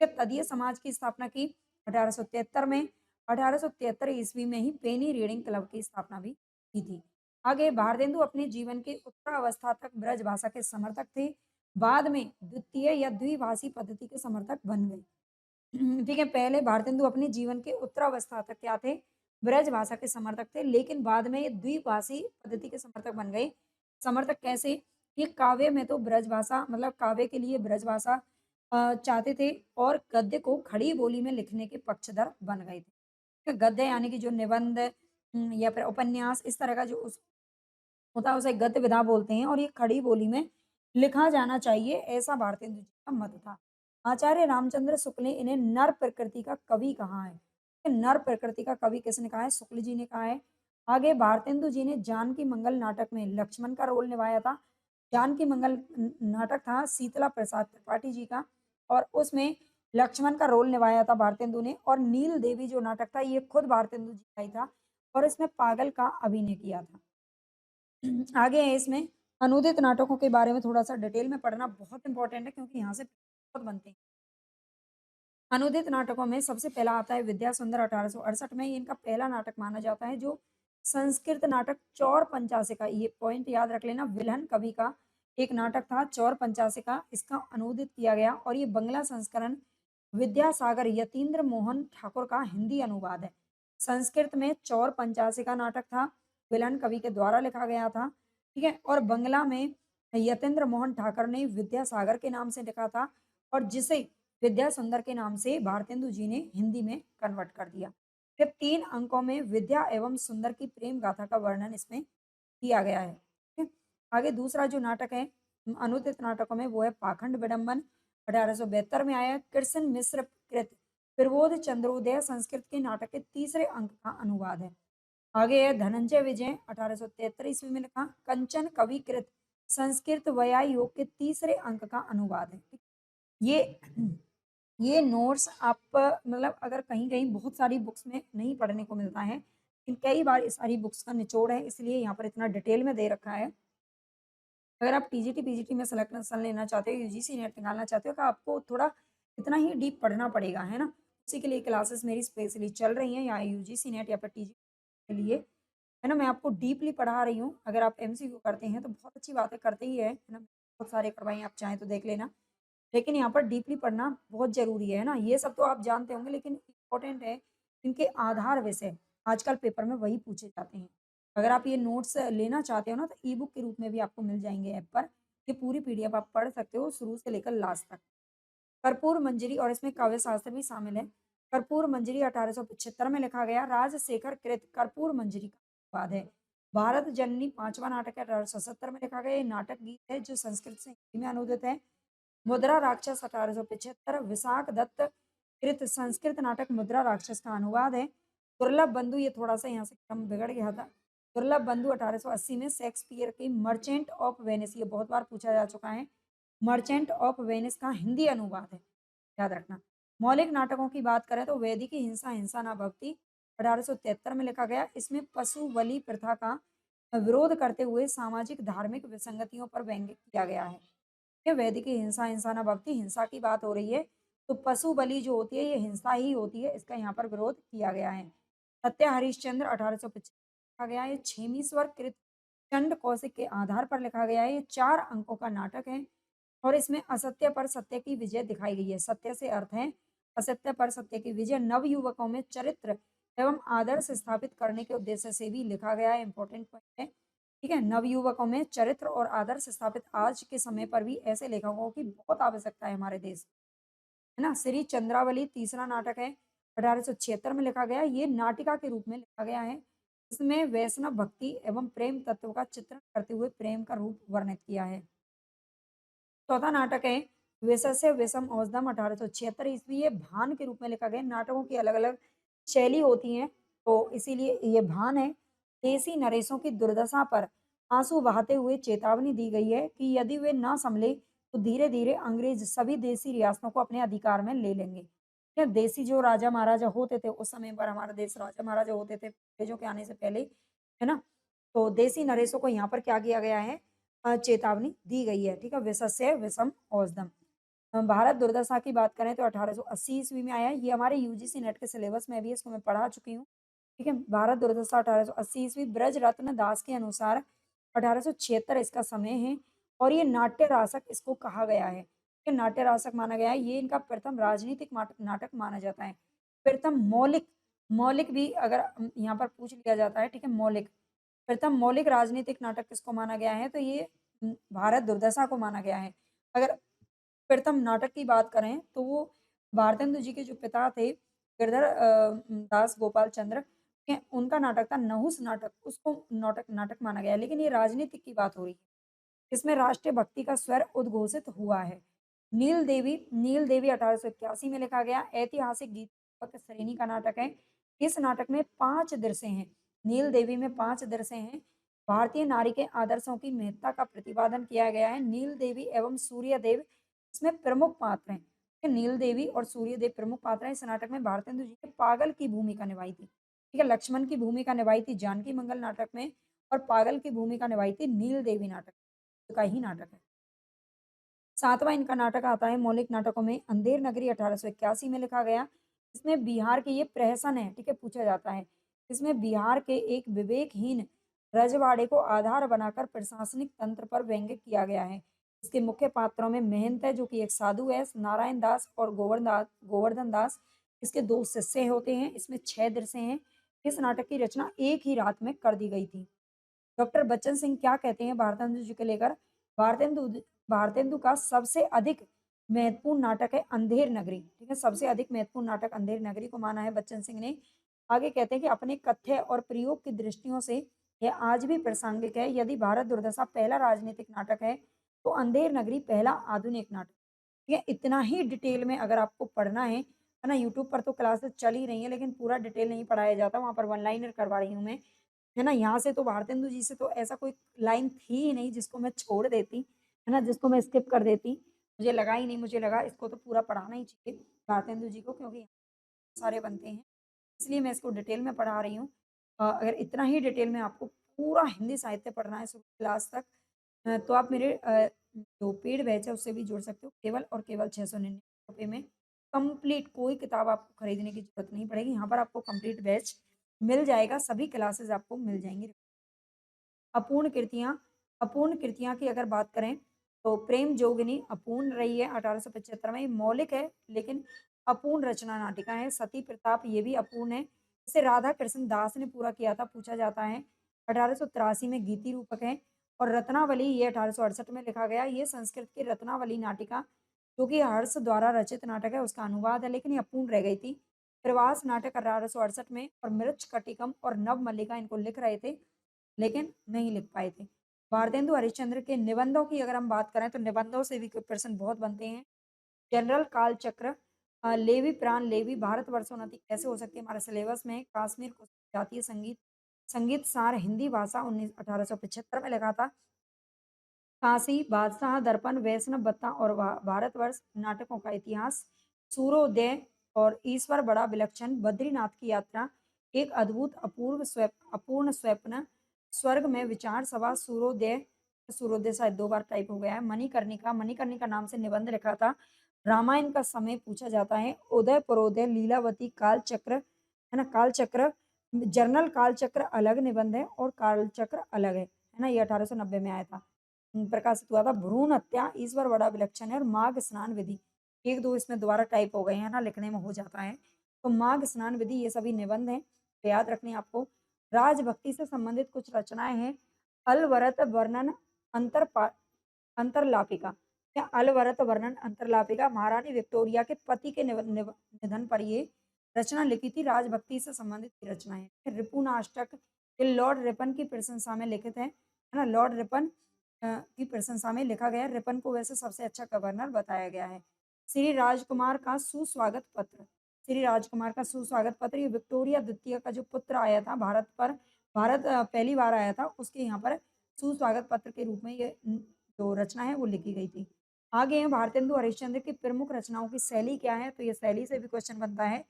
फिर तदीय समाज की स्थापना की 1873 में, 1873 ईस्वी में ही पेनी रीडिंग क्लब की स्थापना भी की थी। आगे भारतेंदु अपने जीवन के उत्तरावस्था तक ब्रज भाषा के समर्थक थे। बाद में द्वितीय या द्विभाषी पद्धति के समर्थक बन गए। ठीक है, पहले भारतेंदु अपने जीवन के उत्तरावस्था तक क्या थे? ब्रज भाषा के समर्थक थे, लेकिन बाद में ये द्विभाषी पद्धति के समर्थक बन गए। समर्थक कैसे? ये काव्य में तो ब्रज भाषा मतलब काव्य के लिए ब्रज भाषा चाहते थे और गद्य को खड़ी बोली में लिखने के पक्षधर बन गए थे। गद्य यानी कि जो निबंध या फिर उपन्यास, इस तरह का जो होता है उसे गद्य विधा बोलते हैं और ये खड़ी बोली में लिखा जाना चाहिए, ऐसा भारतेंदु जी का मत था। आचार्य रामचंद्र शुक्ल ने इन्हें नर प्रकृति का कवि कहा है। ये नर प्रकृति का कवि किसने कहा है? शुक्ल जी ने कहा है। आगे भारतेंदु जी ने जानकी मंगल नाटक में लक्ष्मण का रोल निभाया था। जानकी मंगल नाटक था शीतला प्रसाद त्रिपाठी जी का और उसमें लक्ष्मण का रोल निभाया था भारतेंदु ने और नील देवी जो नाटक था ये खुद भारतेंदु जी का ही था और इसमें पागल का अभिनय किया था। आगे है इसमें अनूदित नाटकों के बारे में थोड़ा-सा डिटेल में पढ़ना बहुत इम्पोर्टेंट है क्योंकि यहाँ से बहुत बनते हैं। अनूदित नाटकों में सबसे पहला आता है विद्या सुंदर 1868 में, ये इनका पहला नाटक माना जाता है जो संस्कृत नाटक चौर पंचासिका, ये पॉइंट याद रख लेना, विल्हन कवि का एक नाटक था चौर पंचासिका, इसका अनूदित किया गया और ये बंगला संस्करण विद्यासागर यतीन्द्र मोहन ठाकुर का हिंदी अनुवाद है। संस्कृत में चौर पंचासिका नाटक था, विलन कवि के द्वारा लिखा गया था, ठीक है? और बंगला में यतीन्द्र मोहन ठाकुर ने विद्यासागर के नाम से लिखा था और जिसे विद्या सुंदर के नाम से भारतेंदु जी ने हिंदी में कन्वर्ट कर दिया। फिर 3 अंकों में विद्या एवं सुंदर की प्रेम गाथा का वर्णन इसमें किया गया है। ठीक है? आगे दूसरा जो नाटक है अनुदित नाटकों में वो है पाखंड विडंबन 1872 में आया। कृष्ण मिश्र कृत प्रबोध चंद्रोदय संस्कृत के नाटक के तीसरे अंक का अनुवाद है। आगे है धनंजय विजय 1873 ईस्वी में लिखा कंचन कवि कृत संस्कृत व्याय योग के तीसरे अंक का अनुवाद है। ठीक? ये ये नोट्स आप मतलब अगर कहीं-कहीं बहुत सारी बुक्स में नहीं पढ़ने को मिलता है, लेकिन कई बार इस सारी बुक्स का निचोड़ है, इसलिए यहाँ पर इतना डिटेल में दे रखा है। अगर आप टीजीटी, पीजीटी में सिलेक्शन लेना चाहते हो, यूजीसी नेट निकालना चाहते हो, तो आपको थोड़ा इतना ही डीप पढ़ना पड़ेगा, है ना? उसी के लिए क्लासेस मेरी स्पेशली चल रही हैं, या यूजीसी नेट या फिर टीजीटी के लिए, है ना? मैं आपको डीपली पढ़ा रही हूँ। अगर आप एमसीक्यू करते हैं, तो बहुत अच्छी बात है, करते ही है ना? बहुत सारे करवाएँ, आप चाहें तो देख लेना। लेकिन यहाँ पर डीपली पढ़ना बहुत ज़रूरी है ना? ये सब तो आप जानते होंगे लेकिन इम्पोर्टेंट है, इनके आधार विषय आजकल पेपर में वही पूछे जाते हैं। अगर आप ये नोट्स लेना चाहते हो ना तो ई-बुक के रूप में भी आपको मिल जाएँगे ऐप पर। ये पूरी पीडीएफ आप पढ़ सकते हो शुरू से लेकर लास्ट तक। कर्पूर मंजरी और इसमें काव्य शास्त्र भी शामिल है। कर्पूर मंजरी 1875 में लिखा गया राजशेखर कृत कर्पूर मंजरी का अनुवाद है। भारत जननी 5वां नाटक है 1870 में लिखा गया। ये नाटक गीत है जो संस्कृत से हिंदी में अनुदित है। मुद्रा राक्षस 1875 विशाख दत्त कृत संस्कृत नाटक मुद्रा राक्षस का अनुवाद है। दुर्लभ बंधु ये थोड़ा-सा यहाँ से क्रम बिगड़ गया था। दुर्लभ बंधु 1880 में शेक्सपियर की मर्चेंट ऑफ वेनिस ये बहुत बार पूछा जा चुका है। मर्चेंट ऑफ वेनिस का हिंदी अनुवाद है, याद रखना। मौलिक नाटकों की बात करें तो वैदिकी हिंसा हिंसा न भवति 1873 में लिखा गया। इसमें पशु बलि प्रथा का विरोध करते हुए सामाजिक धार्मिक विसंगतियों पर व्यंग्य किया गया है। ये वैदिक हिंसा हिंसा न भवति हिंसा की बात हो रही है तो पशु बलि जो होती है ये हिंसा ही होती है, इसका यहाँ पर विरोध किया गया है। सत्य हरिश्चंद्र 1875 लिखा गया है। छेमीश्वर कृत चंड कौशिक के आधार पर लिखा गया है। ये 4 अंकों का नाटक है और इसमें असत्य पर सत्य की विजय दिखाई गई है। सत्य से अर्थ है असत्य पर सत्य की विजय। नवयुवकों में चरित्र एवं आदर्श स्थापित करने के उद्देश्य से भी लिखा गया है। इंपॉर्टेंट पॉइंट है, ठीक है? नवयुवकों में चरित्र और आदर्श स्थापित आज के समय पर भी ऐसे लेखकों की बहुत आवश्यकता है हमारे देश में, है ना? श्री चंद्रावली तीसरा नाटक है 1876 में लिखा गया। ये नाटिका के रूप में लिखा गया है। इसमें वैष्णव भक्ति एवं प्रेम तत्व का चित्रण करते हुए प्रेम का रूप वर्णित किया है। चौथा नाटक है विशस्य विषम औषधम 1876 ईस्वी। ये भान के रूप में लिखा गया। नाटकों की अलग-अलग शैली होती है, तो इसीलिए ये भान है। देसी नरेशों की दुर्दशा पर आंसू बहाते हुए चेतावनी दी गई है कि यदि वे ना संभले तो धीरे-धीरे अंग्रेज सभी देसी रियासतों को अपने अधिकार में ले लेंगे। क्या देसी जो राजा महाराजा होते थे उस समय पर हमारा देश राजा महाराजा होते थे अंग्रेजों के आने से पहले, है ना? तो देसी नरेशों को यहाँ पर क्या किया गया है चेतावनी दी गई है, ठीक है? विशस्य विषम औषधम। भारत दुर्दशा की बात करें तो 1880 ईस्वी में आया। ये हमारे यूजीसी नेट के सिलेबस में भी है, इसको मैं पढ़ा चुकी हूँ, ठीक है? भारत दुर्दशा 1880 ईस्वी ब्रज रत्न दास के अनुसार 1876 इसका समय है और ये नाट्य रासक इसको कहा गया है। ये नाट्य रासक माना गया है। ये इनका प्रथम राजनीतिक नाटक माना जाता है। प्रथम मौलिक मौलिक भी अगर यहाँ पर पूछ लिया जाता है, ठीक है? मौलिक प्रथम मौलिक राजनीतिक नाटक किसको माना गया है? तो ये भारत दुर्दशा को माना गया है। अगर प्रथम नाटक की बात करें तो वो भारतेंदु जी के जो पिता थे गिरधर दास गोपाल चंद्र ठीक है? उनका नाटक था नहुस नाटक, उसको नाटक नाटक माना गया है, लेकिन ये राजनीतिक की बात हो रही है। इसमें राष्ट्रीय भक्ति का स्वर उद्घोषित हुआ है। नील देवी 1881 में लिखा गया ऐतिहासिक गीत श्रेणी का नाटक है। इस नाटक में 5 दृश्य हैं। नील देवी में 5 दृश्य हैं। भारतीय नारी के आदर्शों की महत्ता का प्रतिपादन किया गया है। नील देवी एवं सूर्यदेव इसमें प्रमुख पात्र हैं। नील देवी और सूर्यदेव प्रमुख पात्र हैं। इस नाटक में भारतेंदु जी ने पागल की भूमिका निभाई थी। ठीक है, लक्ष्मण की भूमिका निभाई थी जानकी मंगल नाटक में और पागल की भूमिका निभाई थी नील देवी नाटक का ही नाटक है। 7वां इनका नाटक आता है मौलिक नाटकों में अंधेर नगरी 1881 में लिखा गया। इसमें बिहार के ये प्रहसन है, ठीक है, पूछा जाता है। इसमें बिहार के एक विवेकहीन रजवाड़े को आधार बनाकर प्रशासनिक तंत्र पर व्यंग्य किया गया है। इसके मुख्य पात्रों में महंत है जो कि एक साधु है, नारायण दास और गोवर्धन दास इसके 2 शिष्य होते हैं। इसमें 6 दृश्य हैं। इस नाटक की रचना एक ही रात में कर दी गई थी। डॉक्टर बच्चन सिंह क्या कहते हैं भारतेंदु जी को लेकर? भारतेंदु भारतेंदु का सबसे अधिक महत्वपूर्ण नाटक है अंधेर नगरी, ठीक है? सबसे अधिक महत्वपूर्ण नाटक अंधेर नगरी को माना है बच्चन सिंह ने। आगे कहते हैं कि अपने कथ्य और प्रयोग की दृष्टियों से यह आज भी प्रासंगिक है। यदि भारत दुर्दशा पहला राजनीतिक नाटक है, तो अंधेर नगरी पहला आधुनिक नाटक। ठीक है? इतना ही डिटेल में अगर आपको पढ़ना है ना? यूट्यूब पर तो क्लासेस चल ही रही हैं, लेकिन पूरा डिटेल नहीं पढ़ाया जाता, वहाँ पर वन लाइनर करवा रही हूँ मैं। है ना? यहाँ से तो भारतेंदु जी से तो ऐसा कोई लाइन थी ही नहीं जिसको मैं छोड़ देती, है ना? जिसको मैं स्किप कर देती। मुझे लगा ही नहीं, मुझे लगा इसको तो पूरा पढ़ाना ही चाहिए भारतेंदु जी को क्योंकि सारे बनते हैं, इसलिए मैं इसको डिटेल में पढ़ा रही हूँ। अगर इतना ही डिटेल में आपको पूरा हिंदी साहित्य पढ़ना है शुरू से लास्ट तक तो आप मेरे जो पेड बैच है उससे भी जुड़ सकते हो। केवल और केवल ₹699 में कंप्लीट कोई किताब आपको खरीदने की ज़रूरत नहीं पड़ेगी। यहाँ पर आपको कंप्लीट बैच मिल जाएगा, सभी क्लासेस आपको मिल जाएँगी। अपूर्ण कृतियाँ की अगर बात करें, तो प्रेम जोगिनी अपूर्ण रही है 1875 में, मौलिक है लेकिन अपूर्ण रचना नाटिका है। सती प्रताप ये भी अपूर्ण है, इसे राधा कृष्ण दास ने पूरा किया था, पूछा जाता है। 1883 में गीति रूपक है और रत्नावली ये 1868 में लिखा गया। ये संस्कृत की रत्नावली नाटिका जो कि हर्ष द्वारा रचित नाटक है, उसका अनुवाद है लेकिन ये अपूर्ण रह गई थी। प्रवास नाटक 1868 में और मृच्छकटिकम और नवमल्लिका इनको लिख रहे थे, लेकिन नहीं लिख पाए थे। भारतेंदु हरिश्चंद्र के निबंधों की अगर हम बात करें तो निबंधों से भी प्रश्न बहुत बनते हैं। जनरल कालचक्र, लेवी प्राण लेवी, भारतवर्षोन्नति कैसे हो सकती है हमारे सिलेबस में, कश्मीर को जातीय संगीत, संगीत सार हिंदी भाषा 1875 में लिखा था। काशी, बादशाह, दर्पण, वैष्णव बत्ता और भारतवर्ष नाटकों का इतिहास, सूर्योदय और ईश्वर बड़ा विलक्षण, बद्रीनाथ की यात्रा, एक अद्भुत अपूर्ण स्वप्न, स्वर्ग में विचार सभा, सूर्योदय, सूर्योदय शायद 2 बार टाइप हो गया है, मणिकर्णिका नाम से निबंध लिखा था। रामायण का समय पूछा जाता है, उदय पुरोदय, लीलावती, कालचक्र, है ना? कालचक्र, जर्नल कालचक्र अलग निबंध है और कालचक्र अलग है ना? ये 1890 में आया था। प्रकाशित हुआ था। भ्रूण हत्या, ईश्वर बड़ा विलक्षण है और माघ स्नान विधि, 1-2 इसमें दोबारा टाइप हो गए हैं ना, लिखने में हो जाता है। तो माघ स्नान विधि ये सभी निबंध हैं, तो याद रखने हैं आपको। राजभक्ति से संबंधित कुछ रचनाएँ हैं। अलवरत वर्णन अंतरपा अंतरलापिका, या अलवरत वर्णन अंतरलापिका महारानी विक्टोरिया के पति के निधन पर ये रचना लिखी थी। राजभक्ति से संबंधित की रचना है। रिपुनाष्टक ये लॉर्ड रिपन की प्रशंसा में लिखित है ना? लॉर्ड रिपन की प्रशंसा में लिखा गया है। रिपन को वैसे सबसे अच्छा गवर्नर बताया गया है। श्री राजकुमार का सुस्वागत पत्र, श्री राजकुमार का सुस्वागत पत्र ये विक्टोरिया द्वितीय का जो पुत्र आया था भारत पहली बार आया था, उसके यहाँ पर सुस्वागत पत्र के रूप में ये जो रचना है वो लिखी गई थी। आगे है भारतेंदु हरिश्चंद्र की प्रमुख रचनाओं की शैली क्या है? तो ये शैली से भी क्वेश्चन बनता है।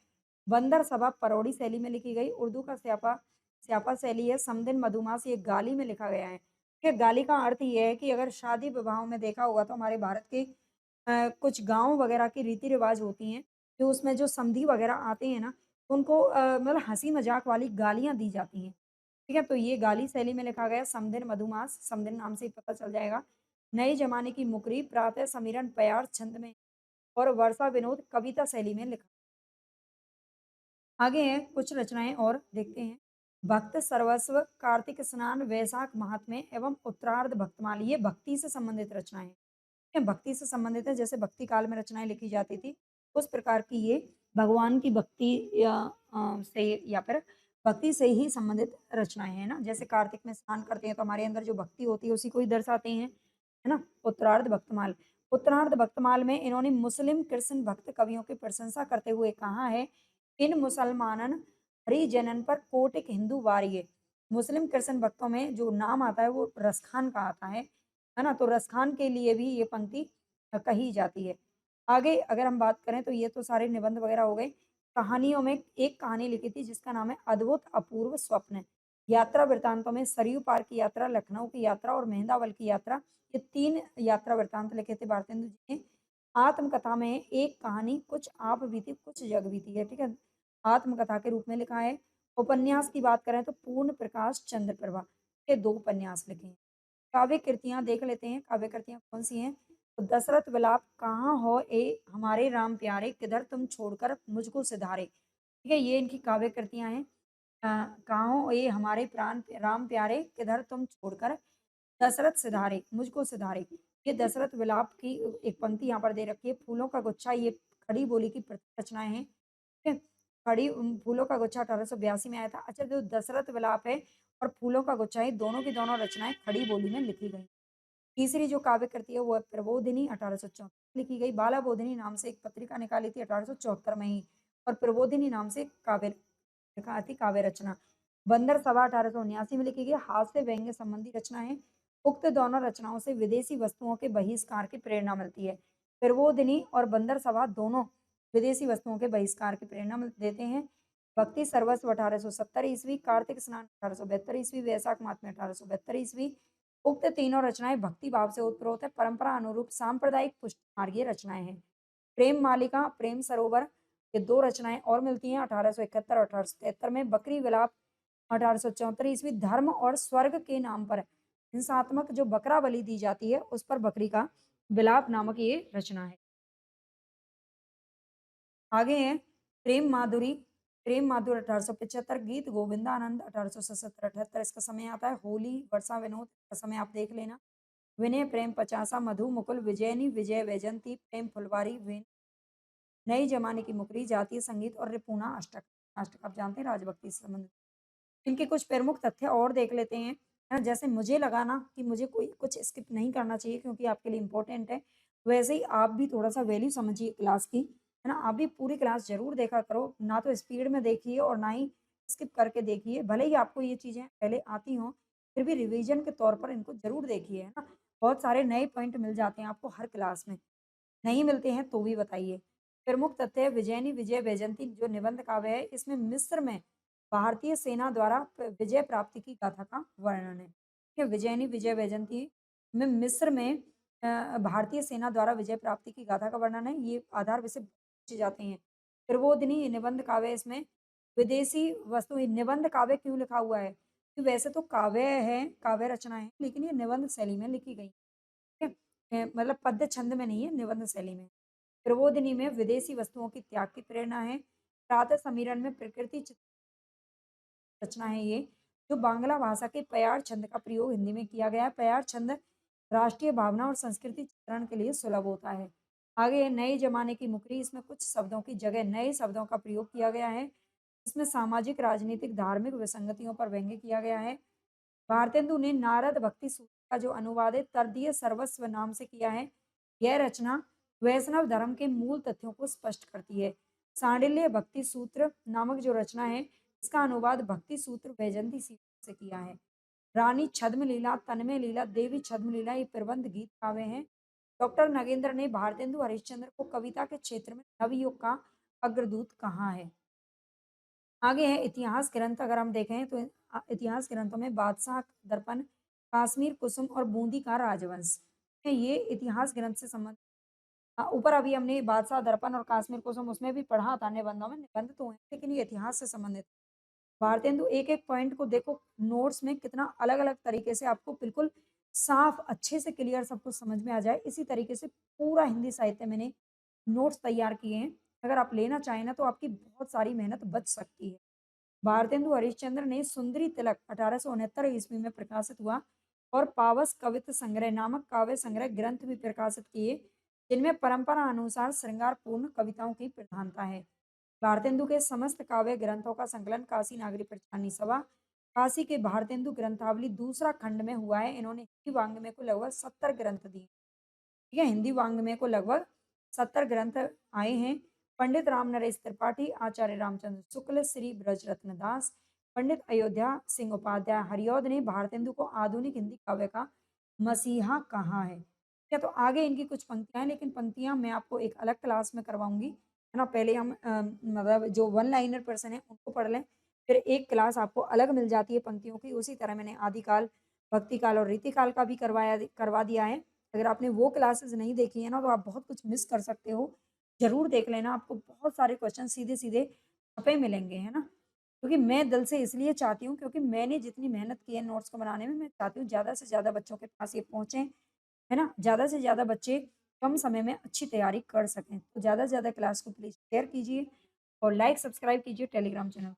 बंदर सभा परौड़ी शैली में लिखी गई। उर्दू का स्यापा स्यापा शैली है। समदिन मधुमास ये गाली में लिखा गया है। कि गाली का अर्थ ये है कि अगर शादी विवाहों में देखा होगा तो हमारे भारत के कुछ गाँव वगैरह की रीति-रिवाज होती हैं, तो उसमें जो समधी वगैरह आते हैं ना, उनको मतलब हँसी-मज़ाक वाली गालियाँ दी जाती हैं। ठीक है? तो ये गाली शैली में लिखा गया। समदिन मधुमास, समदिन नाम से ही पता चल जाएगा। नए ज़माने की मुकरी, प्रातः समीरण, प्यार छंद में और वर्षा विनोद कविता शैली में लिखा। आगे हैं कुछ रचनाएँ और देखते हैं। भक्त सर्वस्व, कार्तिक स्नान, वैशाख महात्म्य एवं उत्तरार्ध भक्तमाली ये भक्ति से संबंधित रचनाएँ हैं। ये भक्ति से संबंधित है, जैसे भक्ति काल में रचनाएँ लिखी जाती थी, उस प्रकार की ये भगवान की भक्ति से या फिर भक्ति से ही संबंधित रचनाएँ हैं ना, जैसे कार्तिक में स्नान करते हैं तो हमारे अंदर जो भक्ति होती है उसी को ही दर्शाते हैं, है ना? उत्तरार्ध भक्तमाल। उत्तरार्ध भक्तमाल में इन्होंने मुस्लिम कृष्ण भक्त कवियों की प्रशंसा करते हुए कहा है, "इन मुसलमानन हरिजनन पर कोटिक हिंदू वारिये।" मुस्लिम कृष्ण भक्तों में जो नाम आता है वो रसखान का आता है ना? तो रसखान के लिए भी ये पंक्ति कही जाती है। आगे अगर हम बात करें तो ये तो सारे निबंध वगैरह हो गए। कहानियों में एक कहानी लिखी थी जिसका नाम है अद्भुत अपूर्व स्वप्न। यात्रा वृत्तांतों में सरयू पार की यात्रा, लखनऊ की यात्रा और मेहंदावल की यात्रा, ये 3 यात्रा वृत्तांत लिखे थे भारतेंदु जी ने। आत्मकथा में एक कहानी कुछ आप बीती कुछ जग बीती है, ठीक है? आत्मकथा के रूप में लिखा है। उपन्यास की बात करें तो पूर्ण प्रकाश चंद्र प्रभा के 2 उपन्यास लिखे हैं। काव्य कृतियाँ देख लेते हैं, काव्य कृतियाँ कौन-सी हैं? तो दशरथ विलाप, कहाँ हो ए हमारे राम प्यारे, किधर तुम छोड़कर मुझको सिधारे। ठीक है, ये इनकी काव्य कृतियाँ हैं। कहाँ हो ए हमारे प्राण राम प्यारे, किधर तुम छोड़कर दशरथ सिधारे, मुझको सिधारे। ये दशरथ विलाप की एक पंक्ति यहाँ पर दे रखी है। फूलों का गुच्छा, ये खड़ी बोली की रचनाएँ हैं। ठीक है? खड़ी फूलों का गुच्छा 1882 में आया था। अच्छा, जो दशरथ विलाप है और फूलों का गुच्छा, ये दोनों की दोनों रचनाएँ खड़ी बोली में लिखी गई। तीसरी जो काव्य कृति है वो है प्रबोधिनी 1874 लिखी गई। बाला बोधिनी नाम से एक पत्रिका निकाली थी 1874 में ही, और प्रबोधिनी नाम से काव्य लिखा थी काव्य रचना। बंदर सभा 1879 में लिखी गई, हास्य व्यंग्य संबंधी रचना है। उक्त दोनों रचनाओं से विदेशी वस्तुओं के बहिष्कार की प्रेरणा मिलती है। प्रबोधिनी और बंदर सभा दोनों विदेशी वस्तुओं के बहिष्कार की प्रेरणा देते हैं। भक्ति सर्वस्व 1870 ईस्वी, कार्तिक स्नान 1872 ईस्वी, वैशाख मास में 1872 ईस्वी। उक्त तीनों रचनाएं भक्ति भाव से उत्प्रोत है, परंपरा अनुरूप सांप्रदायिक पुष्ट मार्गीय रचनाएं हैं। प्रेम मालिका, प्रेम सरोवर, ये 2 रचनाएं और मिलती हैं 1871 और 1873 में। बकरी विलाप 1874 ईस्वी, धर्म और स्वर्ग के नाम पर हिंसात्मक जो बकरा बलि दी जाती है उस पर बकरी का विलाप नामक ये रचना है। आगे है प्रेम माधुरी 1875, गीत गोविंदानंद 1877-78, इसका समय आता है। होली, वर्षा विनोद का समय आप देख लेना। विनय प्रेम 50, मधु मुकुल, विजयनी, विजय वैजंती, प्रेम फुलवारी, नई जमाने की मुकरी, जातीय संगीत और रिपूना अष्टक। अष्टक आप जानते हैं राजभक्ति से संबंधित। इनके कुछ प्रमुख तथ्य और देख लेते हैं, है ना? जैसे मुझे लगा ना कि मुझे कोई कुछ स्किप नहीं करना चाहिए क्योंकि आपके लिए इम्पोर्टेंट है, वैसे ही आप भी थोड़ा-सा वैल्यू समझिए क्लास की, है ना? आप भी पूरी क्लास ज़रूर देखा करो, ना तो स्पीड में देखिए और ना ही स्किप करके देखिए। भले ही आपको ये चीज़ें पहले आती हों, फिर भी रिवीजन के तौर पर इनको ज़रूर देखिए, है ना? बहुत सारे नए पॉइंट मिल जाते हैं आपको हर क्लास में। नहीं मिलते हैं तो भी बताइए। प्रमुख तथ्य विजयनी विजय वैजयंती जो निबंध काव्य है, इसमें मिस्र में भारतीय सेना द्वारा विजय प्राप्ति की गाथा का वर्णन है। ठीक है, विजयनी विजय वैजयंती में मिस्र में भारतीय सेना द्वारा विजय प्राप्ति की गाथा का वर्णन है। ये आधार विषय पूछे जाते हैं। प्रबोधिनी ये निबंध काव्य है, इसमें विदेशी वस्तु, ये निबंध काव्य क्यों लिखा हुआ है? कि वैसे तो काव्य है, काव्य रचना है, लेकिन ये निबंध शैली में लिखी गई। ठीक है? मतलब पद्य छंद में नहीं है, निबंध शैली में। प्रबोधिनी में विदेशी वस्तुओं की त्याग की प्रेरणा है। प्रातः समीरण में प्रकृति रचना है ये, जो बांग्ला भाषा के प्यार छंद का प्रयोग हिंदी में किया गया है। प्यार छंद राष्ट्रीय भावना और संस्कृति चित्रण के लिए सुलभ होता है। आगे है नए जमाने की मुकरी, इसमें कुछ शब्दों की जगह नए शब्दों का प्रयोग किया गया है। इसमें सामाजिक, राजनीतिक, धार्मिक विसंगतियों पर व्यंग्य किया गया है। भारतेंदु ने नारद भक्ति सूत्र का जो अनुवाद है तर्दीय सर्वस्व नाम से किया है। यह रचना वैष्णव धर्म के मूल तथ्यों को स्पष्ट करती है। सांडिल्य भक्ति सूत्र नामक जो रचना है, इसका अनुवाद भक्ति सूत्र वैजयंती से किया है। रानी छद्म लीला, तन्मय लीला, देवी छद्म लीला, ये प्रबंध गीत काव्य हैं। डॉक्टर नगेंद्र ने भारतेंदु हरिश्चंद्र को कविता के क्षेत्र में नवयुग का अग्रदूत कहा है। आगे है इतिहास ग्रंथ, अगर हम देखें तो इतिहास ग्रंथों में बादशाह दर्पण, कश्मीर कुसुम और बूंदी का राजवंश है, ये इतिहास ग्रंथ से संबंधित। ऊपर अभी हमने बादशाह दर्पण और कश्मीर कुसुम उसमें भी पढ़ा था निबंधों में, निबंध तो है लेकिन ये इतिहास से संबंधित। भारतेंदु एक-एक पॉइंट को देखो नोट्स में कितना अलग-अलग तरीके से आपको बिल्कुल साफ अच्छे से क्लियर सब कुछ समझ में आ जाए, इसी तरीके से पूरा हिंदी साहित्य मैंने नोट्स तैयार किए हैं। अगर आप लेना चाहें ना तो आपकी बहुत सारी मेहनत बच सकती है। भारतेंदु हरिश्चंद्र ने सुंदरी तिलक 1869 ईस्वी में प्रकाशित हुआ और पावस कवित संग्रह नामक काव्य संग्रह ग्रंथ भी प्रकाशित किए, जिनमें परंपरा अनुसार श्रृंगारपूर्ण कविताओं की प्रधानता है। भारतेंदु के समस्त काव्य ग्रंथों का संकलन काशी नागरी प्रचारणी सभा, काशी के भारतेंदु ग्रंथावली दूसरा खंड में हुआ है। इन्होंने हिंदी वाङ्मय को लगभग 70 ग्रंथ दिए। ठीक है, हिंदी वाङ्मय को लगभग 70 ग्रंथ आए हैं। पंडित राम नरेश त्रिपाठी, आचार्य रामचंद्र शुक्ल, श्री ब्रजरत्न दास, पंडित अयोध्या सिंह उपाध्याय हरिऔध ने भारतेंदु को आधुनिक हिंदी काव्य का मसीहा कहा है। ठीक है, तो आगे इनकी कुछ पंक्तियां हैं, लेकिन पंक्तियां मैं आपको एक अलग क्लास में करवाऊंगी, है ना। पहले हम मतलब जो वन लाइनर पर्सन है उनको पढ़ लें, फिर एक क्लास आपको अलग मिल जाती है पंक्तियों की। उसी तरह मैंने आदिकाल, भक्तिकाल और रीतिकाल का भी करवा दिया है। अगर आपने वो क्लासेस नहीं देखी है ना, तो आप बहुत कुछ मिस कर सकते हो। ज़रूर देख लेना, आपको बहुत सारे क्वेश्चन सीधे-सीधे छपे मिलेंगे, है ना। क्योंकि मैं दिल से इसलिए चाहती हूँ, क्योंकि मैंने जितनी मेहनत की है नोट्स को बनाने में, मैं चाहती हूँ ज़्यादा से ज़्यादा बच्चों के पास ये पहुँचे, है ना। ज़्यादा से ज़्यादा बच्चे कम समय में अच्छी तैयारी कर सकें। तो ज़्यादा से ज़्यादा क्लास को प्लीज़ शेयर कीजिए और लाइक, सब्सक्राइब कीजिए टेलीग्राम चैनल।